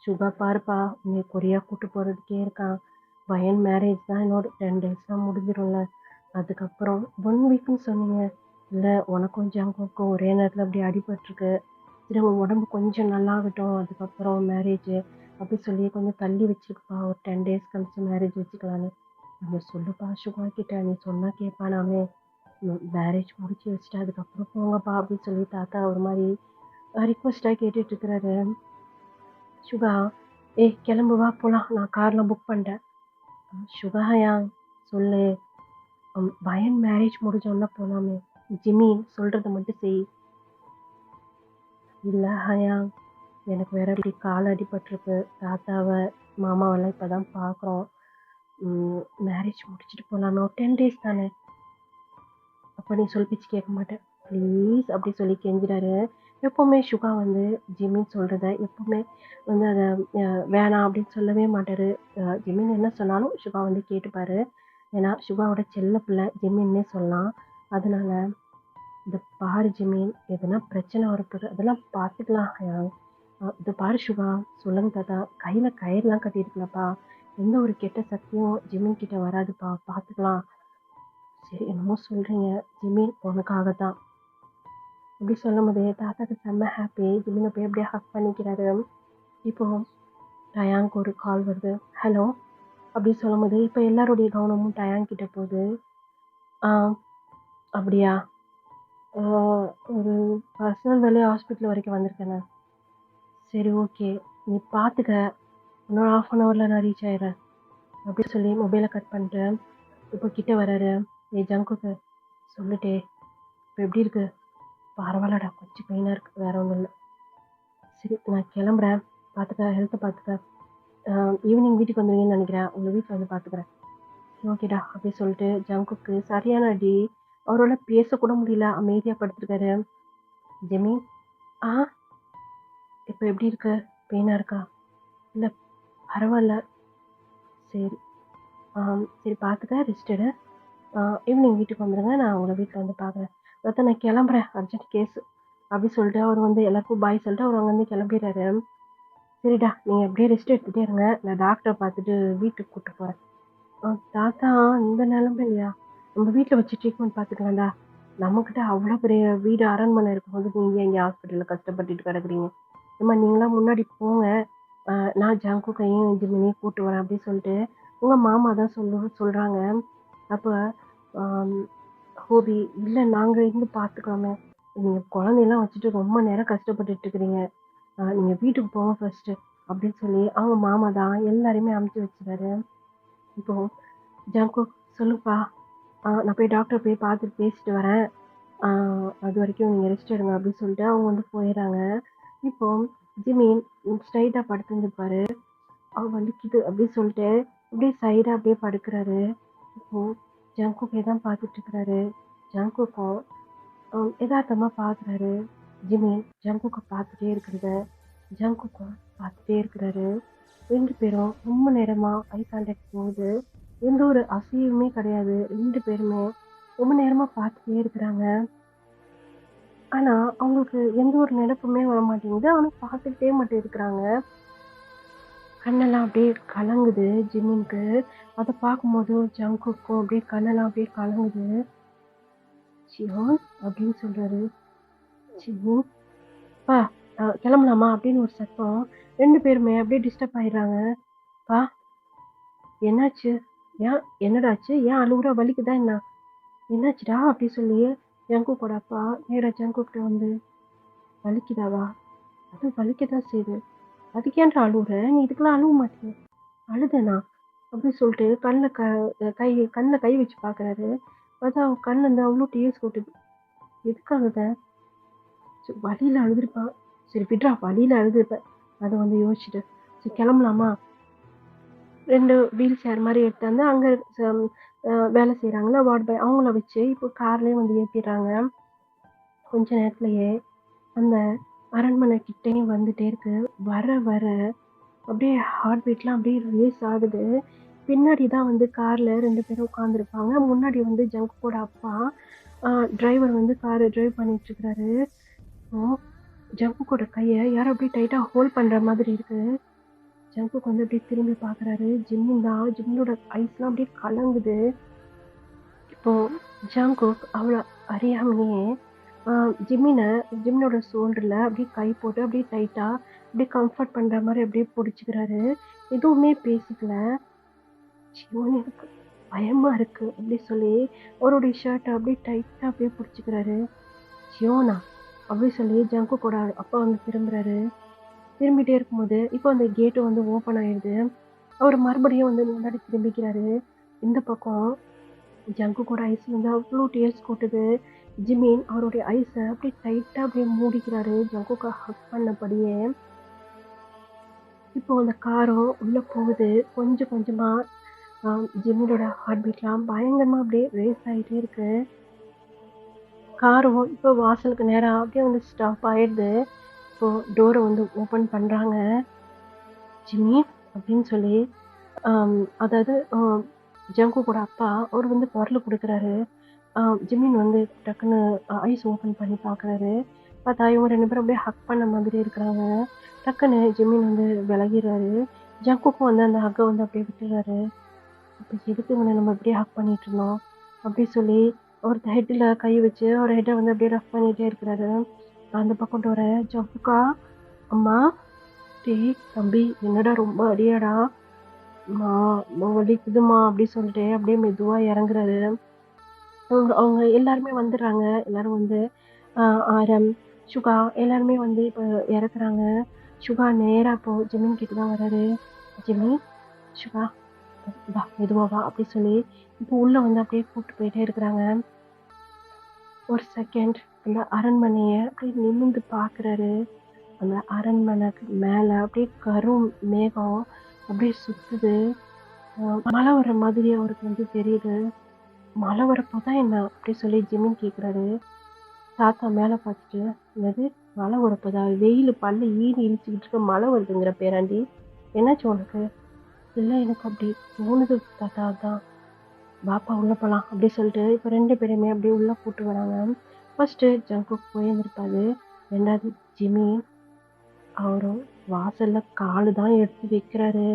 சுகா பாருப்பா, உன்னை கொரியா கூட்டு போகிறதுக்கே இருக்கான். பையன் மேரேஜ் தான் இன்னொரு 10 டேஸ் தான் முடிஞ்சிரும்ல. அதுக்கப்புறம் 1 வீக்ன்னு சொன்னீங்க. இல்ல உனக்கும் ஜங்குக்கும் ஒரே நேரத்துல அப்படி அடிபட்டுருக்கு. சரி உன் உடம்பு கொஞ்சம் நல்லாகட்டும். அதுக்கப்புறம் மேரேஜ் அப்படி சொல்லி கொஞ்சம் தள்ளி வச்சிருக்குப்பா. ஒரு 10 டேஸ் கழிச்சு மேரேஜ் வச்சுக்கலான்னு. கொஞ்சம் சொல்லுப்பா சுகா கிட்ட. நீ சொன்னா கேட்பானாமே. மேரேஜ் முடிச்சு வச்சுட்டு அதுக்கப்புறம் போங்கப்பா அப்படின்னு சொல்லி தாத்தா ஒரு மாதிரி ரிக்வஸ்டா கேட்டுட்டு இருக்கிறாரு. சுகா, ஏய் கிளம்பு வா போலாம். நான் கார்லாம் புக் பண்ணிட்டேன். சுகாயா சொல்லு. பயன் மேரேஜ் முடிஞ்சோன்னா போலாமே. ஜிம்மி சொல்றத மட்டும் செய். இல்ல ஹயா, எனக்கு வேற இப்படி கால் அடிபட்டிருக்கு. தாத்தாவை மாமாவெல்லாம் இப்பதான் பாக்குறோம். மேரேஜ் முடிச்சுட்டு போலாமே. ஒரு 10 டேஸ் தானே. அப்ப நீ சொல் பேச்சு கேட்க மாட்டேன் ப்ளீஸ் அப்படி சொல்லி கெஞ்சிறாரு. எப்பவுமே சுகா வந்து ஜிம்மின்னு சொல்றத எப்பவுமே வந்து அதை வேணாம் அப்படின்னு சொல்லவே மாட்டாரு. ஜிம்மின்னு என்ன சொன்னாலும் சுகா வந்து கேட்டுப்பாரு. ஏன்னா சுகாவோட செல்ல பிள்ளை ஜிம்மின்னே சொல்லலாம். அதனால இந்த பாரு ஜிமின், எதுனா பிரச்சனை வரப்போகுது, அதெல்லாம் பார்த்துக்கலாம். இது பாரு சுகா, சொல்லுங்க தாத்தா, கையில கயிறுலாம் கட்டியிருக்கலப்பா. எந்த ஒரு கெட்ட சக்தியும் ஜிமின் கிட்ட வராதுப்பா, பார்த்துக்கலாம். சரி என்னமோ சொல்றீங்க ஜிமின், உனக்காக தான் அப்படி சொல்லும் போதே தாத்தாக்கு செம்ம ஹாப்பி. ஜிமினை போய் அப்படியே ஹக் பண்ணிக்கிறாரு. இப்போ டயாங்க்கு ஒரு கால் வருது. ஹலோ அப்படி சொல்லும் போது இப்போ எல்லாருடைய கவனமும் டயாங் கிட்ட போகுது. அப்படியா, ஒரு பர்சனல் வேலையை ஹாஸ்பிட்டல் வரைக்கும் வந்திருக்கேண்ணே. சரி ஓகே, நீ பார்த்துக்க, இன்னொரு 1/2 ஹவரில் நான் ரீச் ஆயிடுறேன் அப்படி சொல்லி மொபைலை கட் பண்ணிட்டு இப்போ கிட்ட வராரு. ஜங்குக்கு சொல்லிட்டே, இப்போ எப்படி இருக்கு? பரவாயில்லடா, கொஞ்சம் பெயினாக இருக்கு, வேற ஒன்றும் இல்லை. சரி நான் கிளம்புறேன், பார்த்துக்க, ஹெல்த்தை பார்த்துக்க. ஈவினிங் வீட்டுக்கு வந்துடுவீங்கன்னு நினைக்கிறேன், உங்கள் வீட்டில் வந்து பார்த்துக்கிறேன். ஓகேடா அப்படி சொல்லிட்டு ஜங்குக்கு சரியான அடி. அவரோட பேசக்கூட முடியல, அமைதியாக படுத்துருக்காரு. ஜெமி, இப்போ எப்படி இருக்கு? பெயினாக இருக்கா? இல்லை பரவாயில்ல. சரி சரி பார்த்துக்க, ரெஸ்ட் எடு. ஈவினிங் வீட்டுக்கு வந்துடுங்க, நான் உங்களை வீட்டில் வந்து பார்க்குறேன். அதான் நான் கிளம்புறேன், அர்ஜென்ட் கேஸு அப்படி சொல்லிட்டு அவர் வந்து எல்லாருக்கும் பாய் சொல்லிட்டு அவர் அங்கேருந்து கிளம்பிடுறாரு. சரிடா, நீங்கள் அப்படியே ரெஸ்ட் எடுத்துகிட்டே இருங்க, நான் டாக்டரை பார்த்துட்டு வீட்டுக்கு கூப்பிட்டு போகிறேன். தாத்தா இந்த நிலமை இல்லையா, நம்ம வீட்டில் வச்சு ட்ரீட்மெண்ட் பார்த்துக்கலாம்டா. நம்மக்கிட்ட அவ்வளோ பெரிய வீடு அரண்மனை இருக்கும்போது நீங்கள் எங்கே ஹாஸ்பிட்டலில் கஷ்டப்பட்டுட்டு கிடக்குறீங்க? ஏம்மா நீங்களாம் முன்னாடி போங்க, நான் ஜங்கு கையும் ஜிமினியும் கூப்பிட்டு வரேன் அப்படின்னு சொல்லிட்டு உங்கள் மாமா தான் சொல்கிறாங்க. அப்போ ஹோபி, இல்லை நாங்கள் இருந்து பார்த்துக்கோமே, நீங்கள் குழந்தையெல்லாம் வச்சுட்டு ரொம்ப நேரம் கஷ்டப்பட்டுட்டு இருக்கிறீங்க, நீங்கள் வீட்டுக்கு போங்க ஃபர்ஸ்ட்டு அப்படின்னு சொல்லி அவங்க மாமா தான் எல்லாரையுமே அமுச்சு வச்சுறாரு. இப்போ ஜங்கு சொல்லுப்பா, நான் போய் டாக்டர் போய் பார்த்துட்டு பேசிட்டு வரேன், அது வரைக்கும் நீங்கள் ரெஸ்ட் எடுங்க அப்படின்னு சொல்லிட்டு அவங்க வந்து போயிடுறாங்க. இப்போ ஜிமின் ஸ்ட்ரைட்டாக படுத்துருந்துருப்பாரு. அவர் வலிக்குது அப்படின்னு சொல்லிட்டு அப்படியே சைடாக அப்படியே படுக்கிறாரு. இப்போ ஜங்குக்கே தான் பார்த்துட்டு இருக்கிறாரு. ஜங்குக்கும் யதார்த்தமாக பார்க்குறாரு. ஜிமின் ஜங்குக்கை பார்த்துட்டே இருக்கிறத ஜங்குக்கும் பார்த்துட்டே இருக்கிறாரு. 2 பேரும் ரொம்ப நேரமாக ஐ கான்டாக்ட் போகுது. எந்த ஒரு அசைவுமே கிடையாது. 2 பேருமே ரொம்ப நேரமாக பார்த்துட்டே இருக்கிறாங்க. ஆனால் அவங்களுக்கு எந்த ஒரு நினைப்புமே வர மாட்டேங்குது. ஆனால் பார்த்துக்கிட்டே மட்டும் இருக்கிறாங்க. கண்ணெல்லாம் அப்படியே கலங்குது ஜிம்மின்க்கு. அதை பார்க்கும்போது ஜங்குக்கும் அப்படியே கண்ணெல்லாம் அப்படியே கலங்குது. சியோன் அப்படின்னு சொல்றாரு. சிவு பா, கிளம்பலாமா அப்படின்னு ஒரு சத்தம். 2 பேருமே அப்படியே டிஸ்டர்ப் ஆயிடுறாங்க. பா என்னாச்சு? ஏன் என்னடாச்சு? ஏன் அழுகுற? வலிக்குதா என்ன? என்னாச்சுடா அப்படி சொல்லி ஜங்கு கூட அப்பா நேரா ஜங்கு கிட்ட வந்து, வலிக்குதாவா? அது வலிக்கதான் செய்யுது, அதுக்கேன்டா அழுகுற? நீ இதுக்கெல்லாம் அழுவ மாட்டேன். அழுதனா அப்படின்னு சொல்லிட்டு கண்ணில் கை வச்சு பார்க்குறாரு. பார்த்தா அவன் கண் வந்து அவ்வளோ டீயர்ஸ் கொட்டுது. எதுக்காக? வழியில் அழுதுருப்பான். சரி விட்றா, வழியில் அழுதுருப்பேன், அதை வந்து யோசிச்சுட்டு சரி கிளம்பலாமா? 2 வீல் சேர் மாதிரி எடுத்தாந்து அங்கே வேலை செய்கிறாங்களா வார்ட் பாய், அவங்கள வச்சு இப்போ கார்லேயே வந்து ஏற்றிடுறாங்க. கொஞ்ச நேரத்துலையே அந்த அரண்மனை கிட்டேயும் வந்துட்டே இருக்கு. வர வர அப்படியே ஹார்ட் பீட்லாம் அப்படியே ரேஸ் ஆகுது. பின்னாடி தான் வந்து காரில் 2 பேரும் உட்காந்துருப்பாங்க. முன்னாடி வந்து ஜங்குக்கோட அப்பா டிரைவர் வந்து காரை டிரைவ் பண்ணிட்டு இருக்கிறாரு. ஜங்குக்கோட கையை யாரும் அப்படியே டைட்டாக ஹோல்ட் பண்ணுற மாதிரி இருக்கு. ஜங்குக் வந்து அப்படியே திரும்பி பார்க்குறாரு. ஜிமின் தான். ஜிமினோட ஐஸ்லாம் அப்படியே கலங்குது. இப்போ ஜங்குக் அவள அறியாமலேயே ஜிமினோட ஷோல்டர்ல அப்படியே கை போட்டு அப்படியே டைட்டா அப்படியே கம்ஃபர்ட் பண்ற மாதிரி அப்படியே பிடிச்சிக்கிறாரு. எதுவுமே பேசிக்கல. ஜிமின் எனக்கு பயமா இருக்கு அப்படி சொல்லி அவருடைய ஷர்ட்டை அப்படியே டைட்டா அப்படியே பிடிச்சிக்கிறாரு. ஜியோனா அப்படி சொல்லி ஜங்குக்கோட அப்பா வந்து திரும்புறாரு. திரும்பிட்டே இருக்கும்போது இப்போ அந்த கேட்டு வந்து ஓப்பன் ஆயிடுது. அவர் மறுபடியும் வந்து முன்னாடி திரும்பிக்கிறாரு. இந்த பக்கம் ஜங்குக்கோட ஐஸ் வந்து அவ்வளோ டேஸ்ட் கொட்டுது. ஜிமின் அவருடைய ஐஸை அப்படியே டைட்டா அப்படியே மூடிக்கிறாரு ஜங்குக்கை ஹக் பண்ணபடியே. இப்போ அந்த காரம் உள்ள போகுது. கொஞ்சம் கொஞ்சமா ஜிமினோட ஹார்ட் பீட்லாம் பயங்கரமா அப்படியே ரேஸ் ஆகிட்டே இருக்கு. காரும் இப்போ வாசலுக்கு நேரம் அப்படியே வந்து ஸ்டாப் ஆயிடுது. இப்போ டோரை வந்து ஓப்பன் பண்றாங்க. ஜிமி அப்படின்னு சொல்லி அதாவது ஜங்குக்கோட அப்பா அவர் வந்து குரல் கொடுக்குறாரு. ஜிமின் வந்து டக்குன்னு ஐஸ் ஓப்பன் பண்ணி பார்க்குறாரு. பார்த்தா இவங்க 2 பேரும் அப்படியே ஹக் பண்ண மாதிரி இருக்கிறாங்க. டக்குன்னு ஜிமின் வந்து விலகிறாரு. ஜங்குக்கும் வந்து அந்த ஹக்கை வந்து அப்படியே விட்டுறாரு. இப்போ எதுக்கு இவனை நம்ம அப்படியே ஹக் பண்ணிட்டு இருந்தோம் அப்படி சொல்லி அவர் ஹெட்டில் கை வச்சு அவர் ஹெட்டை வந்து அப்படியே ரஃப் பண்ணிகிட்டே இருக்கிறாரு. அந்த பக்கம் வர ஜங்குக்கா அம்மா டே தம்பி என்னடா ரொம்ப அடியாடா வலிக்குதுமா அப்படி சொல்லிட்டு அப்படியே மெதுவாக இறங்குறாரு. அவங்க எல்லாருமே வந்துடுறாங்க. எல்லாரும் வந்து ஆரம் சுகா எல்லாருமே வந்து இப்போ இறக்குறாங்க. சுகா நேராக இப்போ ஜிமின் கிட்ட தான் வர்றாரு. ஜிமின் சுகா வா மெதுவா வா அப்படி சொல்லி இப்போ உள்ள வந்து அப்படியே கூப்பிட்டு போயிட்டே இருக்கிறாங்க. ஒரு செகண்ட் அந்த அரண்மனையை அப்படியே நிமிர்ந்து பார்க்குறாரு. அந்த அரண்மனைக்கு மேலே அப்படியே கரும் மேகம் அப்படியே சுற்றுது. மழை வர்ற மாதிரி அவருக்கு வந்து தெரியுது. மழை வரப்போ தான் என்ன அப்படி சொல்லி ஜிமின் கேட்குறாரு. தாத்தா மேலே பார்த்துட்டு என்னது மழை வரப்போதா? வெயில் பல்ல ஈடு இழிச்சுக்கிட்டு இருக்க மழை வருதுங்கிற பேராண்டி என்னாச்சு உனக்கு? இல்லை எனக்கு அப்படி தோணுது தாத்தா தான். பாப்பா உள்ளே போகலாம் அப்படி சொல்லிட்டு இப்போ 2 பேருமே அப்படியே உள்ளே கூட்டு வராங்க. ஃபர்ஸ்ட்டு ஜங்குக் போயிருந்திருப்பாரு. 2வது ஜிமின் அவரும் வாசலில் காலு தான் எடுத்து வைக்கிறாரு.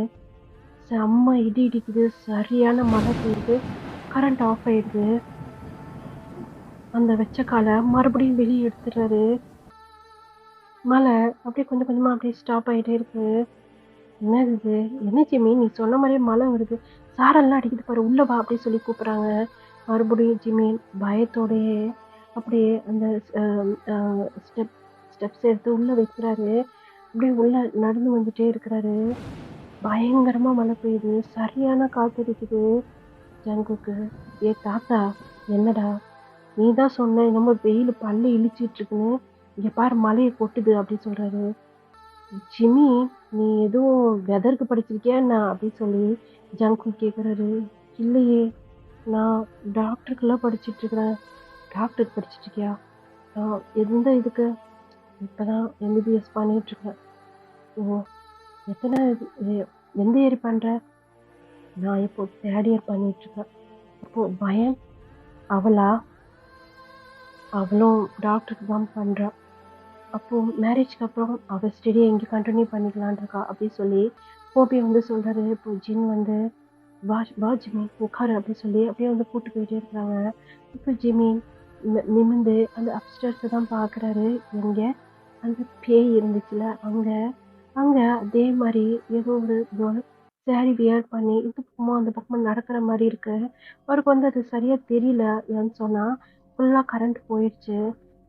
செம்ம இடி இடிக்குது. சரியான மழை பெய்யுது. கரண்ட் ஆஃப் ஆயிடுது. அந்த வச்ச காலை மறுபடியும் வெளியே எடுத்துடுறாரு. மழை அப்படியே கொஞ்சம் கொஞ்சமாக அப்படியே ஸ்டாப் ஆகிட்டே இருக்கு. என்னது இது? என்ன ஜிமி நீ சொன்ன மாதிரியே மழை வருது, சாரெல்லாம் அடிக்குது பாரு, உள்ள வா அப்படி சொல்லி கூப்பிட்றாங்க. மறுபடியும் ஜிமின் பயத்தோடையே அப்படியே அந்த ஸ்டெப்ஸ் எடுத்து உள்ளே வைக்கிறாரு. அப்படியே உள்ள நடந்து வந்துட்டே இருக்கிறாரு. பயங்கரமா மழை பெய்யுது. சரியான காத்தடிக்குது. ஜங்குக்கு ஏ தாத்தா என்னடா நீ தான் சொன்ன நம்ம வெயில் பல்ல இழிச்சிட்டு இருக்குன்னு, இங்க பாரு மழையை கொட்டுது அப்படி சொல்றாரு. ஜிமி நீ எதுவும் வெதருக்கு படிச்சிருக்கியா என்ன அப்படி சொல்லி ஜங்கு கேட்குறாரு. இல்லையே நான் டாக்டருக்கெல்லாம் படிச்சுட்டு இருக்கிறேன். டாக்டருக்கு படிச்சுட்டு இருக்கியா? எந்த இதுக்கு? இப்போதான் எம்பிபிஎஸ் பண்ணிட்டு இருக்கேன். ஓ எத்தனை எந்த இயர் பண்ற? நான் இப்போ 3rd இயர் பண்ணிட்டு இருக்கேன். அப்போ பயம் அவளும் டாக்டருக்கு தான் பண்றா. அப்போ மேரேஜ்க்கு அப்புறம் அவள் ஸ்டடியை எங்கே கண்டினியூ பண்ணிக்கலான் இருக்கா அப்படி சொல்லி போபி வந்து சொல்றாரு. இப்போ ஜின் வந்து வா ஜிமி உட்காரு அப்படி சொல்லி அப்படியே வந்து கூட்டு போயிட்டே இருக்கிறாங்க. இப்போ ஜிமி நிமிந்து அந்த அப்ஸ்டர்ஸை தான் பார்க்குறாரு. எங்கே அந்த பேய் இருந்துச்சுல அங்கே அதே மாதிரி ஏதோ ஒரு சாரி வியர் பண்ணி இந்த பக்கமும் அந்த பக்கமும் நடக்கிற மாதிரி இருக்கு. அவருக்கு வந்து அது சரியா தெரியல. ஏன்னு சொன்னா ஃபுல்லா கரண்ட் போயிடுச்சு.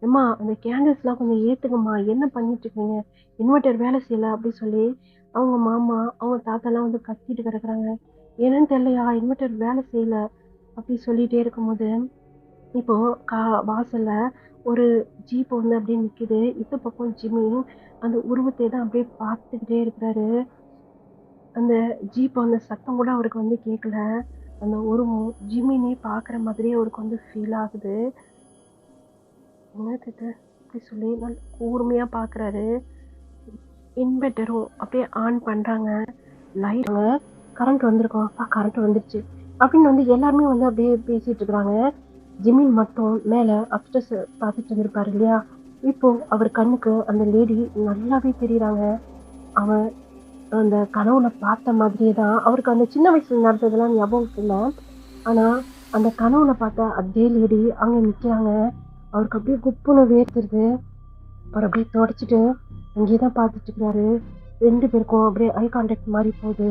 ஏம்மா அந்த கேண்டில்ஸ்லாம் கொஞ்சம் ஏத்துக்கம்மா, என்ன பண்ணிட்டு இருக்கீங்க? இன்வெர்டர் வேலை செய்யல அப்படி சொல்லி அவங்க மாமா அவங்க தாத்தாலாம் வந்து கத்திட்டு கிடக்குறாங்க. என்னன்னு தெரியலையா, இன்வெர்டர் வேலை செய்யல அப்படி சொல்லிட்டே இருக்கும்போது இப்போ வாசல்ல ஒரு ஜீப் வந்து அப்படியே நிக்குது. இந்த பக்கம் ஜிம்மி அந்த உருவத்தை தான் அப்படியே பார்த்துக்கிட்டே இருக்கிறாரு. அந்த ஜீப் அந்த சத்தம் கூட அவருக்கு வந்து கேட்கல. அந்த உருவம் ஜிம்மினே பார்க்குற மாதிரியே அவருக்கு வந்து ஃபீல் ஆகுது. என்னது அப்படி சொல்லி நல்லா கூர்மையாக பார்க்குறாரு. இன்வெர்டரும் அப்படியே ஆன் பண்ணுறாங்க. லைட் கரண்ட் வந்திருக்கோம், கரண்ட் வந்துருச்சு அப்படின்னு வந்து எல்லாருமே வந்து அப்படியே பேசிட்டு இருக்கிறாங்க. ஜிமின் மட்டும் மேலே அப்டர்ஸ் பார்த்துட்டு இருந்திருப்பாரு இல்லையா, இப்போ அவர் கண்ணுக்கு அந்த லேடி நல்லாவே தெரியுறாங்க. அவன் அந்த கனவுல பார்த்த மாதிரியே தான் அவருக்கு அந்த சின்ன வயசுல நடந்ததெல்லாம் ஞாபகம் இல்ல. ஆனா, அந்த கனவுல பார்த்த அதே லேடி அங்க நிக்கிறாங்க. அவருக்கு அப்படியே குப்புன்னு வேர்த்துருது. அவர் அப்படியே தொடச்சுட்டு அங்கேயே தான் பார்த்துட்டு இருக்கிறாரு. 2 பேருக்கும் அப்படியே ஐ கான்டாக்ட் மாரி போகுது.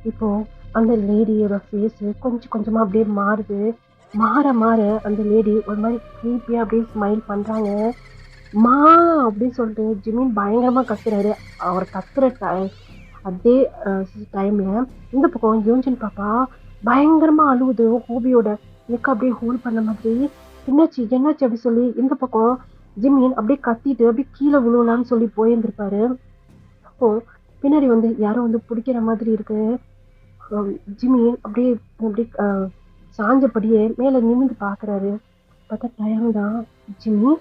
இப்போ அந்த லேடியோட ஃபேஸு கொஞ்சம் கொஞ்சமா அப்படியே மாறுது. மாற மாற அந்த லேடி ஒரு மாரி க்ரீப்பியா அப்படியே ஸ்மைல் பண்றாங்க. "மா" அப்படின்னு சொல்லிட்டு ஜிமின் பயங்கரமா கத்துறாரு. அவர் கத்துற அதே டைம்ல இந்த பக்கம் யூஜின் பாப்பா பயங்கரமா அழுவுது. ஹோபியோட நெக்க அப்படியே ஹோல்ட் பண்ண மாதிரி. "என்னாச்சு? என்னாச்சு?" அப்படி சொல்லி இந்த பக்கம் ஜிமின் அப்படியே கத்திட்டு அப்படியே கீழ விழுவலாம்ன்னு சொல்லி போயிருந்திருப்பாரு. அப்போ பின்னாடி வந்து யாரோ வந்து புடிக்கிற மாதிரி இருக்கு. ஜிமின் அப்படியே அப்படியே சாஞ்சபடியே மேல நிமிர்ந்து பார்க்குறாரு. பார்த்தா டயாங் தான். "ஜிம்மி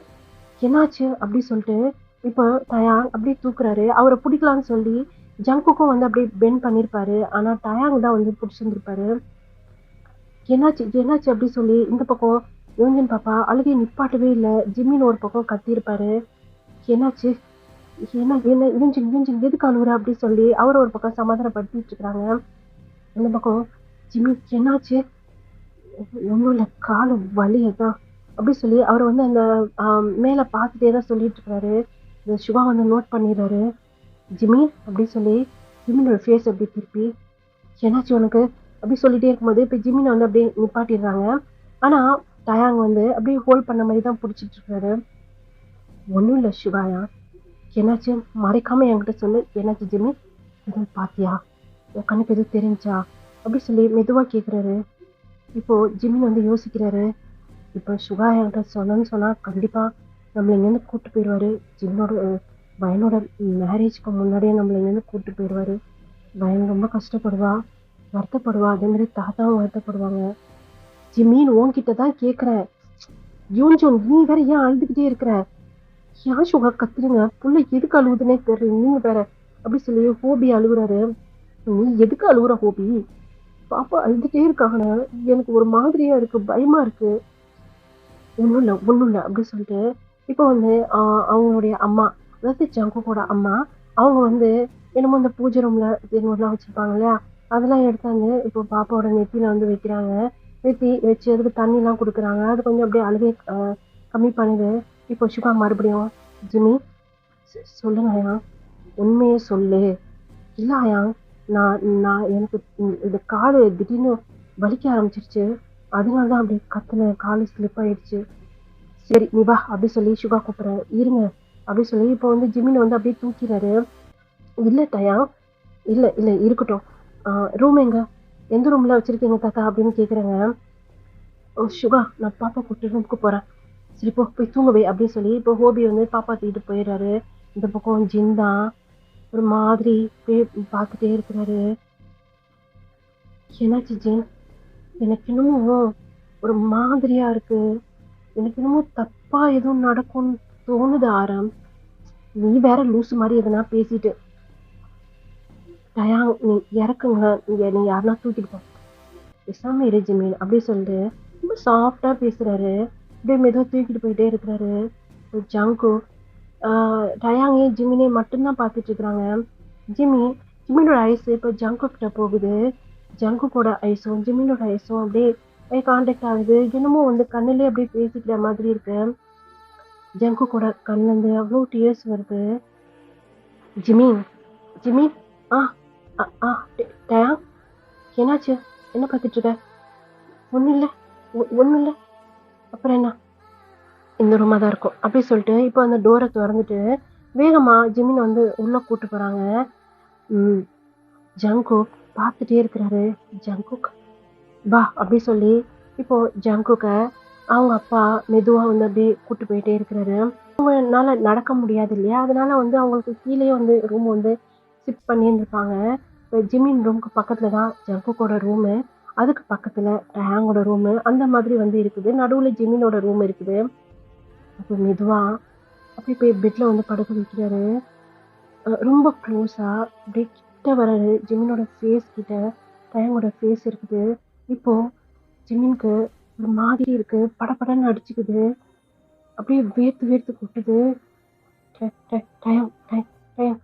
என்னாச்சு?" அப்படி சொல்லிட்டு இப்போ டயாங் அப்படியே தூக்குறாரு. அவர புடிக்கலான்னு சொல்லி ஜங்குக்கும் வந்து அப்படியே பெண்ட் பண்ணியிருப்பாரு. ஆனா டயாங் தான் வந்து புடிச்சிருந்திருப்பாரு. "என்னாச்சு? என்னாச்சு?" அப்படி சொல்லி இந்த பக்கம் யோஞ்சன் பாப்பா அழுகைய நிப்பாட்டவே இல்ல. ஜிம்மின்னு ஒரு பக்கம் கத்தியிருப்பாரு. "என்னாச்சு? என்ன என்ன யூஜின் யூஜின் எதுக்கு அழுவுற?" அப்படி சொல்லி அவர ஒரு பக்கம் சமாதானப்படுத்திட்டு இருக்காங்க. அந்த பக்கம் "ஜிம்மி என்னாச்சு?" "ஒண்ணும் இல்ல. காலு வலி அதான்." அப்படி சொல்லி அவரு வந்து அந்த மேல பார்த்துட்டே தான் சொல்லிட்டு இருக்காரு. இந்த சிவா வந்து நோட் பண்ணிடுறாரு. "ஜிம்மி" அப்படி சொல்லி ஜிம்மினோட ஃபேஸ் அப்படி திருப்பி, "என்னாச்சு உனக்கு?" அப்படி சொல்லிட்டே இருக்கும்போது, இப்ப ஜிம்மின வந்து அப்படியே நிப்பாட்டிடுறாங்க. ஆனா, டயாங் வந்து அப்படியே ஹோல்ட் பண்ண மாரி தான் புடிச்சிட்டு இருக்காரு. "ஒண்ணும் இல்ல சிவாயா. என்னாச்சு? மறைக்காம என்கிட்ட சொல்லு. என்னாச்சு ஜிம்மி? எதுவும் பார்த்தியா? உன் கண்ணுக்கு எதுவும் தெரிஞ்சா?" அப்படி சொல்லி மெதுவா கேட்குறாரு. இப்போ ஜிம்மின் வந்து யோசிக்கிறாரு. இப்போ சுகா என்கிட்ட சொன்னேன்னு சொன்னா கண்டிப்பா நம்மள இங்கேருந்து கூட்டு போயிடுவாரு. ஜிம்னோட பையனோட மேரேஜ்க்கு முன்னாடியே நம்மள இங்கேருந்து கூட்டு போயிடுவாரு. பையன் ரொம்ப கஷ்டப்படுவா, வருத்தப்படுவா. அதே மாதிரி தாத்தாவும் வருத்தப்படுவாங்க. ஜிம்மின்னு உன்கிட்ட தான் கேட்குறேன். யூன்ஜூன் நீ வேற ஏன் அழுதுகிட்டே இருக்கிற? ஏன் சுகா கத்துறீங்க? புள்ள எதுக்கு அழுகுதுன்னே தெரியல. நீங்க வேற அப்படி சொல்லி ஹோபி அழுகுறாரு. நீ எதுக்கு அழுகுற ஹோபி? பாப்பா அழுதுட்டே இருக்காங்க. எனக்கு ஒரு மாதிரியா இருக்கு, பயமா இருக்கு. ஒண்ணும் இல்ல, ஒண்ணும் இல்ல அப்படி சொல்லிட்டு, இப்போ வந்து அவங்களுடைய அம்மா, அதாவது ஜங்குக்கோட அம்மா, அவங்க வந்து என்னமோ இந்த பூஜை ரூம்ல என்னமோலாம் வச்சிருப்பாங்க இல்லையா? அதெல்லாம் எடுத்தாந்து இப்போ பாப்பாவோட நெத்தியில வந்து வைக்கிறாங்க. வச்சு அதுக்கு தண்ணிலாம் குடுக்குறாங்க. அது கொஞ்சம் அப்படியே அழுகைய கம்மி பண்ணுது. இப்போ சிவா மறுபடியும், "ஜிம்மி சொல்லுங்க ஆயா. உண்மைய சொல்லு." "இல்ல ஆயா, நான் நான் எனக்கு இந்த காலு திடீர்னு வலிக்க ஆரம்பிச்சிருச்சு. அதனால தான் அப்படி கத்துனேன். காலு ஸ்லிப் ஆயிடுச்சு." "சரி நீ வா" அப்படி சொல்லி சுகா கூப்பிடுறாரு. "இருங்க" அப்படி சொல்லி இப்போ வந்து ஜிமின் வந்து அப்படியே தூக்கிறாரு. "இல்ல டயா, இல்ல இல்ல இருக்கட்டும். ஆ ரூம் எங்க? எந்த ரூம்ல வச்சிருக்கீங்க தாத்தா?" அப்படின்னு கேட்குறாங்க. "ஓ சுகா, நான் பாப்பா கூட்டு ரூமுக்கு போறேன். சரி போ போய் தூங்க வை" அப்படின்னு சொல்லி இப்போ ஹோபி வந்து பாப்பா தூக்கிட்டு போயிடுறாரு. இந்த பக்கம் ஜிந்தா ஒரு மாதிரி பார்த்துட்டே இருக்கிறாரு. "என்னாச்சு ஜின்? எனக்கு என்னமோ ஒரு மாதிரியா இருக்கு. எனக்கு என்னமோ தப்பா எதுவும் நடக்கும்னு தோணுது ஆரம்." "நீ வேற லூசு மாரி எதனா பேசிட்டு, டயாங் நீ இறக்குங்க. நீ யாருன்னா தூக்கிட்டு போ. பேசாம இரு ஜிமின்" அப்படி சொல்லிட்டு ரொம்ப சாஃப்ட்டா பேசுறாரு. அப்படியே மெதுவா தூக்கிட்டு போயிட்டே இருக்கிறாரு. ஜங்கு டயாங்கே ஜிமினே மட்டும்தான் பார்த்துட்டு இருக்கிறாங்க. ஜிம்மி ஜிம்மினோட ஐஸ் இப்போ ஜங்கு கிட்ட போகுது. ஜங்குக்கோட ஐஸும் ஜிம்மினோட ஐஸும் அப்படியே கான்டாக்ட் ஆகுது. என்னமோ வந்து கண்ணுலயே அப்படியே பேசிக்கிற மாதிரி இருக்கு. ஜங்குக்கோட கண்ணுல இருந்து அவ்வளோ டியர்ஸ் வருது. "ஜிமின் ஜிமின் ஆ ஆ ஆ டயாங் என்னாச்சு? என்ன பார்த்துட்டு இருக்க?" "ஒண்ணும் இல்ல, ஒண்ணும் இல்ல." "அப்புறம் என்ன?" "இந்த ரூமா தான் இருக்கும்." அப்படி சொல்லிட்டு இப்போ அந்த டோர தொறந்துட்டு வேகமா ஜிமின வந்து உள்ள கூட்டு போறாங்க. ம். ஜங்குக் பார்த்துட்டே இருக்கிறாரு. "ஜங்குக் வா" அப்படி சொல்லி இப்போ ஜங்குக்க அவங்க அப்பா மெதுவா வந்து அப்படியே கூட்டு போயிட்டே இருக்கிறாரு. அவங்கனால நடக்க முடியாது இல்லையா? அதனால வந்து அவங்களுக்கு கீழயே வந்து ரூம் வந்து ஷிஃப்ட் பண்ணியிருந்திருப்பாங்க. இப்போ ஜிமின் ரூமுக்கு பக்கத்துல தான் ஜங்குக்கோட ரூமு. அதுக்கு பக்கத்துல டயாங்கோட ரூமு. அந்த மாதிரி வந்து இருக்குது. நடுவுல ஜிமினோட ரூம் இருக்குது. அப்போ மெதுவா அப்படியே போய் பெட்ல வந்து படுக்க வைக்கிறாரு. ரொம்ப க்ளோஸா அப்படியே கிட்ட வராரு. ஜிமினோட ஃபேஸ் கிட்ட டயாங்கோட ஃபேஸ் இருக்குது. இப்போ ஜிமின்க்கு ஒரு மாதிரி இருக்கு. படபடன்னு அடிச்சுக்குது. அப்படியே வேர்த்து வேர்த்து கொட்டுது. ட ட time time time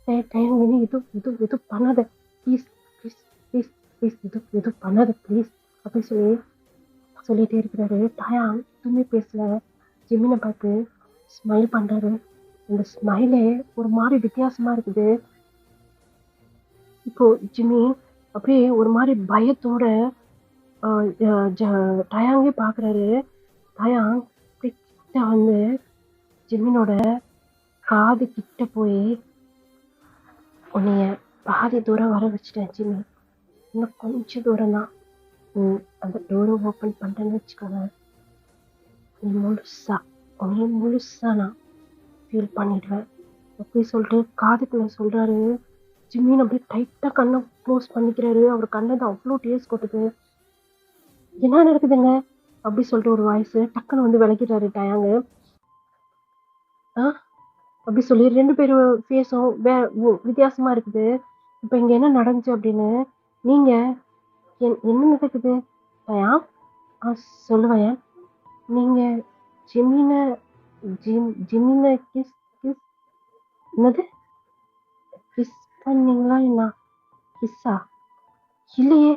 time time வெளிய எதுவும் பண்ணாத ப்ளீஸ் ப்ளீஸ் ப்ளீஸ் ப்ளீஸ் எதுவும் பண்ணாத ப்ளீஸ் அப்படின்னு சொல்லிட்டே இருக்கிறாரு. டயாங் எதுவுமே பேசல. ஜிமினை பார்த்து ஸ்மைல் பண்றாரு. இந்த ஸ்மைலே ஒரு மாதிரி வித்தியாசமா இருக்குது. இப்போ ஜிம்மி அப்படியே ஒரு மாதிரி பயத்தோட டயாங்கே பாக்குறாரு. டயாங் அப்படி கிட்ட வந்து ஜிம்மினோட காது கிட்ட போய், உன்னைய பாதி தூரம் வர வச்சுட்டேன் ஜிம்மி, இன்னும் கொஞ்சம் தூரம் தான். அந்த டோரை ஓப்பன் பண்ணிட்டேன்னு வச்சுக்கோங்க, உன்னைய முழுசா நான் ஃபீல் பண்ணிடுவேன் அப்படி சொல்லிட்டு காதுக்குள்ள சொல்றாரு. ஜிம்மின் அப்படியே டைட்டா கண்ணை க்ளோஸ் பண்ணிக்கிறாரு. அவர் கண்ணை தான் அவ்வளோ டேஸ்ட் கொட்டுது. என்ன நடக்குதுங்க அப்படி சொல்லிட்டு ஒரு வாய்ஸ் டக்குன்னு வந்து விளக்கிட்டாரு டயாங்கு. அப்படி சொல்லி 2 பேரும் ஃபேஸும் வித்தியாசமா இருக்குது. இப்போ இங்க என்ன நடந்துச்சு அப்படின்னு நீங்க என்ன நடக்குது டயாங்? சொல்லுவேன். நீங்க ஜிமினை கிஸ் கிஸ் என்னது கிஸ் பண்ணீங்களா? என்ன கிஸ்ஸா? இல்லையே,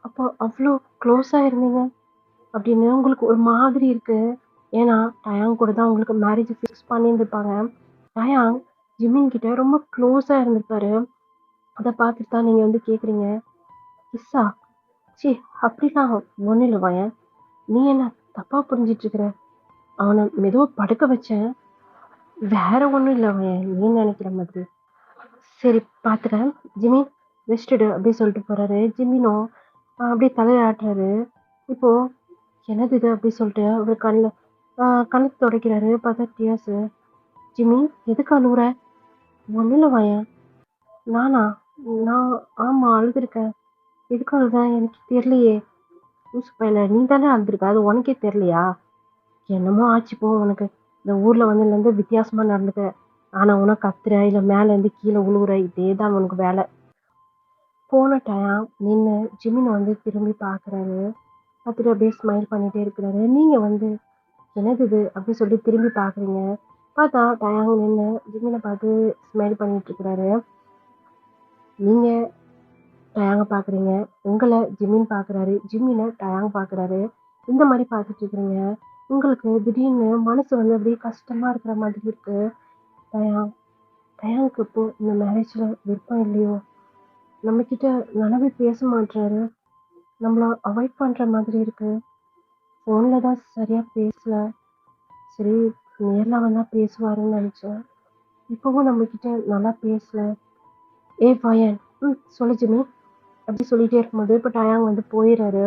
அப்போ அவ்வளோ க்ளோஸா இருந்தீங்க அப்படின்னு உங்களுக்கு ஒரு மாதிரி இருக்கு. ஏன்னா டயாங் கூட தான் உங்களுக்கு மேரேஜ் ஃபிக்ஸ் பண்ணியிருந்திருப்பாங்க. டயாங் ஜிமின் கிட்ட ரொம்ப க்ளோஸா இருந்திருப்பாரு. அதை பார்த்துட்டு தான் நீங்க வந்து கேக்குறீங்க கிஸ்ஸா? சி அப்படிலாம் ஒன்றும் இல்லை வாயன், நீ என்ன தப்பா புரிஞ்சிட்டு இருக்கிற? அவனை மெதுவாக படுக்க வச்சேன், வேற ஒன்றும் இல்லை வாயன், நீ நினைக்கிற மாதிரி. சரி பார்த்துக்கிறேன் ஜிம்மி, ரெஸ்டடு அப்படின்னு சொல்லிட்டு போறாரு. ஜிம்மினும் அப்படியே தலையாட்டுறாரு. இப்போ என்னது இது அப்படி சொல்லிட்டு அவர் கண்ணத்தை துடைக்கிறாரு. பார்த்தா டியாஸு. ஜிம்மி எதுக்கு அழுகுற? ஒன்றும் இல்லை வாயன். நான் ஆமா அழுதுருக்கேன். எதுக்கு அழுதான் எனக்கு தெரியலையே. பையில நீ தானே அழுதுருக்க, அது உனக்கே தெரியலையா? என்னமோ ஆச்சு போ உனக்கு. இந்த ஊர்ல வந்து வித்தியாசமா நடந்துக்க. ஆனா உனக்கு கத்துற இல்ல மேல இருந்து கீழே உழுவுற, இதே தான் உனக்கு வேலை. போன டயம் நின்று ஜிமினை வந்து திரும்பி பார்க்குறாரு. பார்த்துட்டு அப்படியே ஸ்மைல் பண்ணிட்டே இருக்கிறாரு. நீங்க வந்து என்னது இது அப்படி சொல்லி திரும்பி பார்க்குறீங்க. பார்த்தா டயாங் நின்று ஜிமினை பார்த்து ஸ்மைல் பண்ணிட்டு இருக்கிறாரு. நீங்க டயாங்க பார்க்குறீங்க, உங்களை ஜிமின் பார்க்குறாரு, ஜிம்மினை டயாங் பார்க்குறாரு. இந்த மாதிரி பார்த்துட்டு இருக்கிறீங்க. உங்களுக்கு திடீர்னு மனசு வந்து அப்படியே கஷ்டமா இருக்கிற மாதிரி இருக்கு. டயாங்க்கு இப்போ இந்த மேரேஜ்ல விருப்பம் இல்லையோ, நம்ம கிட்ட நல்லாவே பேச மாட்டாரு, நம்மள அவாய்ட் பண்ற மாதிரி இருக்கு. ஃபோன்ல தான் சரியா பேசல, சரி நேர்ல வந்தா பேசுவாருன்னு நினைச்சேன். இப்பவும் நம்ம கிட்ட நல்லா பேசல. வாயன், சொல்லு ஜிம்மி அப்படி சொல்லிட்டே இருக்கும்போது இப்போ டயாங் வந்து போயிடுறாரு.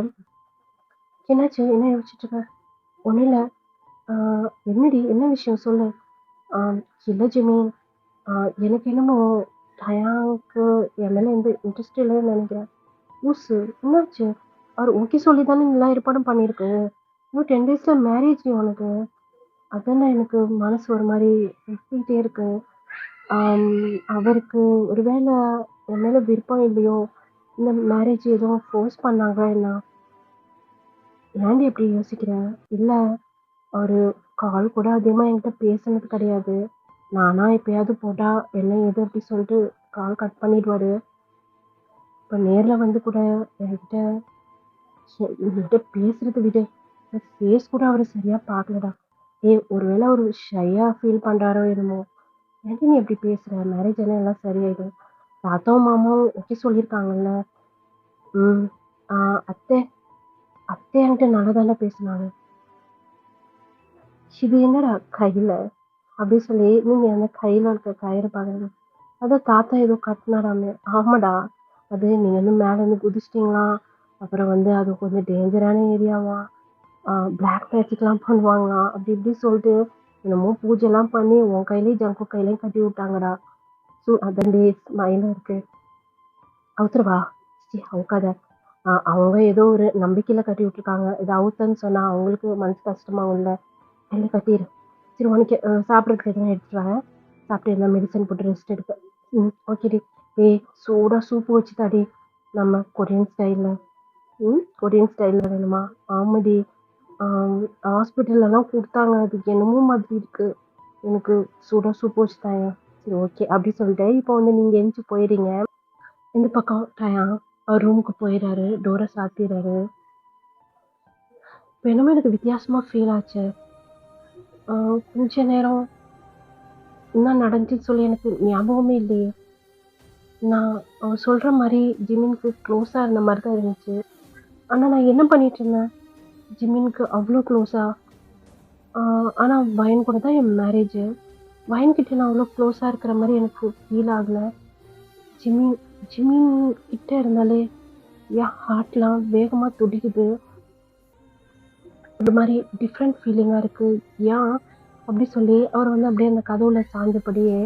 என்னாச்சு, என்ன யோசிச்சுட்டு இருக்க? ஒன்றும் இல்லை. என்னடி, என்ன விஷயம் சொல்லு. இல்லை ஜிம்மி, எனக்கு என்னமோ டயாங்க்கு என் மேலே எந்த இன்ட்ரெஸ்ட் இல்லைன்னு நினைக்கிறேன். ஊசு என்னாச்சு? அவர் ஓகே சொல்லி தானே எல்லா ஏற்பாடும் பண்ணியிருக்கு. இன்னும் 10 daysல மேரேஜ் உனக்கு. அதானே எனக்கு மனசு ஒரு மாதிரி சுத்திட்டே இருக்கு. அவருக்கு ஒருவேளை என் மேலே விருப்பம் இல்லையோ, இந்த மேரேஜ் எதுவும் ஃபோர்ஸ் பண்ணாங்க என்ன? ஏன்டி எப்படி யோசிக்கிறேன்? இல்லை, அவர் கால் கூட அதிகமாக என்கிட்ட பேசுனது கிடையாது. நானா எப்பயாவது போட்டா என்ன ஏது அப்படி சொல்லிட்டு கால் கட் பண்ணிடுவாரு. இப்போ நேரில் வந்து கூட என்கிட்ட பேசுறதை விட ஃபேஸ் கூட அவர் சரியா பார்க்கலடா. ஒருவேளை அவர் ஷையா ஃபீல் பண்றாரோ என்னமோ. ஏன்டி நீ எப்படி பேசுற? மேரேஜ் எல்லாம் சரியாயிடும். தாத்தாவும் மாமாவும் ஓகே சொல்லியிருக்காங்கல்ல. அத்தை என்கிட்ட நல்லதானே பேசினாங்க. இது என்னடா கையில அப்படி சொல்லி நீங்க அந்த கையில இருக்க கயிறு பாக்குறீங்க. அதான் தாத்தா ஏதோ கட்டினாராமே. ஆமாடா, அது நீங்க வந்து மேல இருந்து குதிச்சிட்டீங்களா, அப்புறம் வந்து அது கொஞ்சம் டேஞ்சரான ஏரியாவா, பிளாக் மேஜிக்லாம் பண்ணுவாங்களாம் அப்படி இப்படி சொல்லிட்டு என்னமோ பூஜைலாம் பண்ணி உன் கையிலையும் ஜங்கு கையிலையும் கட்டி விட்டாங்கடா. அதண்டே ஸ்மைலா இருக்கு. அவுத்துருவா அவுக்காத. அவங்க ஏதோ ஒரு நம்பிக்கையில கட்டி விட்டுருக்காங்க. இது அவுத்தன்னு சொன்னா அவங்களுக்கு மனசு கஷ்டமாகும்ல. எல்லாம் கட்டிடு. சரி உனக்கு சாப்பிட்றதுக்கு எதுவும் எடுத்துட்டு வரேன். சாப்பிட்டு எல்லாம் மெடிசன் போட்டு ரெஸ்ட் எடுக்க. ஓகேடி. சூடாக சூப்பு வச்சு தாடி, நம்ம கொரியன் ஸ்டைலில் வேணுமா? ஆமாடி, ஹாஸ்பிட்டல்லலாம் கொடுத்தாங்க, அதுக்கு என்னமோ மாதிரி இருக்கு. எனக்கு சூடாக சூப்பு வச்சு தாங்க. சரி ஓகே அப்படி சொல்லிட்டு இப்போ வந்து நீங்க எந்திச்சு போயிடுறீங்க. இந்த பக்கம் டயான் அவர் ரூமுக்கு போயிடுறாரு, டோரை சாத்திடுறாரு. இப்போ என்னமோ எனக்கு வித்தியாசமா ஃபீல் ஆச்சு. கொஞ்ச நேரம் என்ன நடந்துச்சுன்னு சொல்லி எனக்கு ஞாபகமே இல்லையே. நான் அவர் சொல்ற மாதிரி ஜிமினுக்கு க்ளோஸா இருந்த மாதிரி தான் இருந்துச்சு. ஆனா நான் என்ன பண்ணிட்டு இருந்தேன்? ஜிமினுக்கு அவ்வளோ க்ளோஸா? ஆனா வயன் கூட தான் என் மேரேஜ். வயன் கிட்ட நான் அவ்வளோ க்ளோஸா இருக்கிற மாதிரி எனக்கு ஃபீல் ஆகல. ஜிமின் ஜிமின் கிட்ட இருந்தாலே என் ஹார்ட்லாம் வேகமா துடிக்குது. ஒரு மாதிரி டிஃப்ரெண்ட் ஃபீலிங்கா இருக்கு. ஏன் அப்படி சொல்லி அவர் வந்து அப்படியே அந்த கதவுல சாய்ந்தபடியே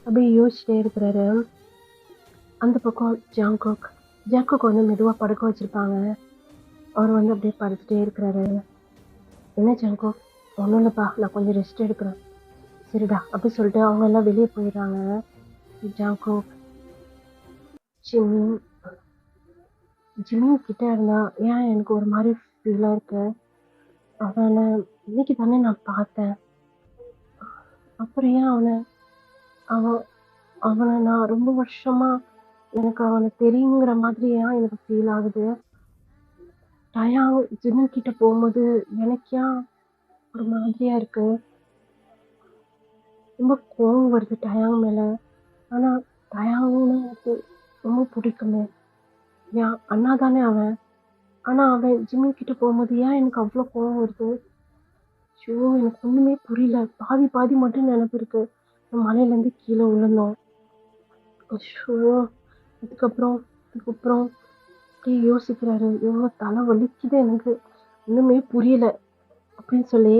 அப்படியே யோசிச்சுட்டே இருக்கிறாரு. அந்த பக்கம் ஜாங்குக் வந்து மெதுவா படுக்க வச்சிருப்பாங்க. அவர் வந்து அப்படியே படுத்துட்டே இருக்கிறாரு. என்ன ஜாங்குக்? ஒன்றும் இல்லைப்பா, நான் கொஞ்சம் ரெஸ்ட் எடுக்கிறேன். சரிடா அப்படி சொல்லிட்டு அவங்க எல்லாம் வெளியே போயிடுறாங்க. ஜாங்குக் ஜிமின் ஜிமின் கிட்ட இருந்தா ஏன் எனக்கு ஒரு மாதிரி ஃபீலா இருக்கு. அவனை இன்னைக்கு தானே நான் பார்த்தேன். அப்புறம் ஏன் அவன் அவனை நான் ரொம்ப வருஷமா எனக்கு அவனை தெரியுங்கிற மாதிரி ஏன் எனக்கு ஃபீல் ஆகுது. டயான் ஜிமின் கிட்ட போகும்போது எனக்கு ஏன் ஒரு மாதிரியா இருக்கு. ரொம்ப கோவம் வருது டயான் மேல. ஆனா டயான்னு எனக்கு ரொம்ப பிடிக்குமே. என் அண்ணா தானே அவன். ஆனா அவன் ஜிமின் கிட்ட போகும்போது ஏன் எனக்கு அவ்வளோ கோவம் வருது. ஐயோ எனக்கு ஒண்ணுமே புரியல. பாதி பாதி மட்டும் நினைப்பு இருக்கு. மலையிலேருந்து கீழே விழுந்தோம். ஐயோ அதுக்கப்புறம் அதுக்கப்புறம் அப்படியே யோசிக்கிறாரு. ஐயோ தலை வலிக்குது எனக்கு, ஒண்ணுமே புரியல அப்படின்னு சொல்லி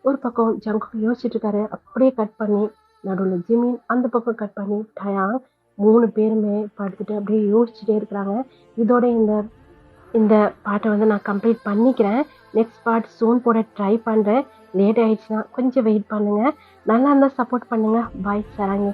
ஒரு பக்கம் ஜங்குக் யோசிச்சுட்டு இருக்காரு. அப்படியே கட் பண்ணி நடுவில் ஜிமின், அந்த பக்கம் கட் பண்ணி டயான், 3 பேருமே படுத்துட்டு அப்படியே யோசிச்சுட்டே இருக்கிறாங்க. இதோட இந்த இந்த பாட்டை வந்து நான் கம்ப்ளீட் பண்ணிக்கிறேன். நெக்ஸ்ட் பார்ட் சூன் போட ட்ரை பண்ணுறேன். லேட் ஆயிடுச்சுன்னா கொஞ்சம் வெயிட் பண்ணுங்க. நல்லா இருந்தால் சப்போர்ட் பண்ணுங்க. பாய் சரண்யா.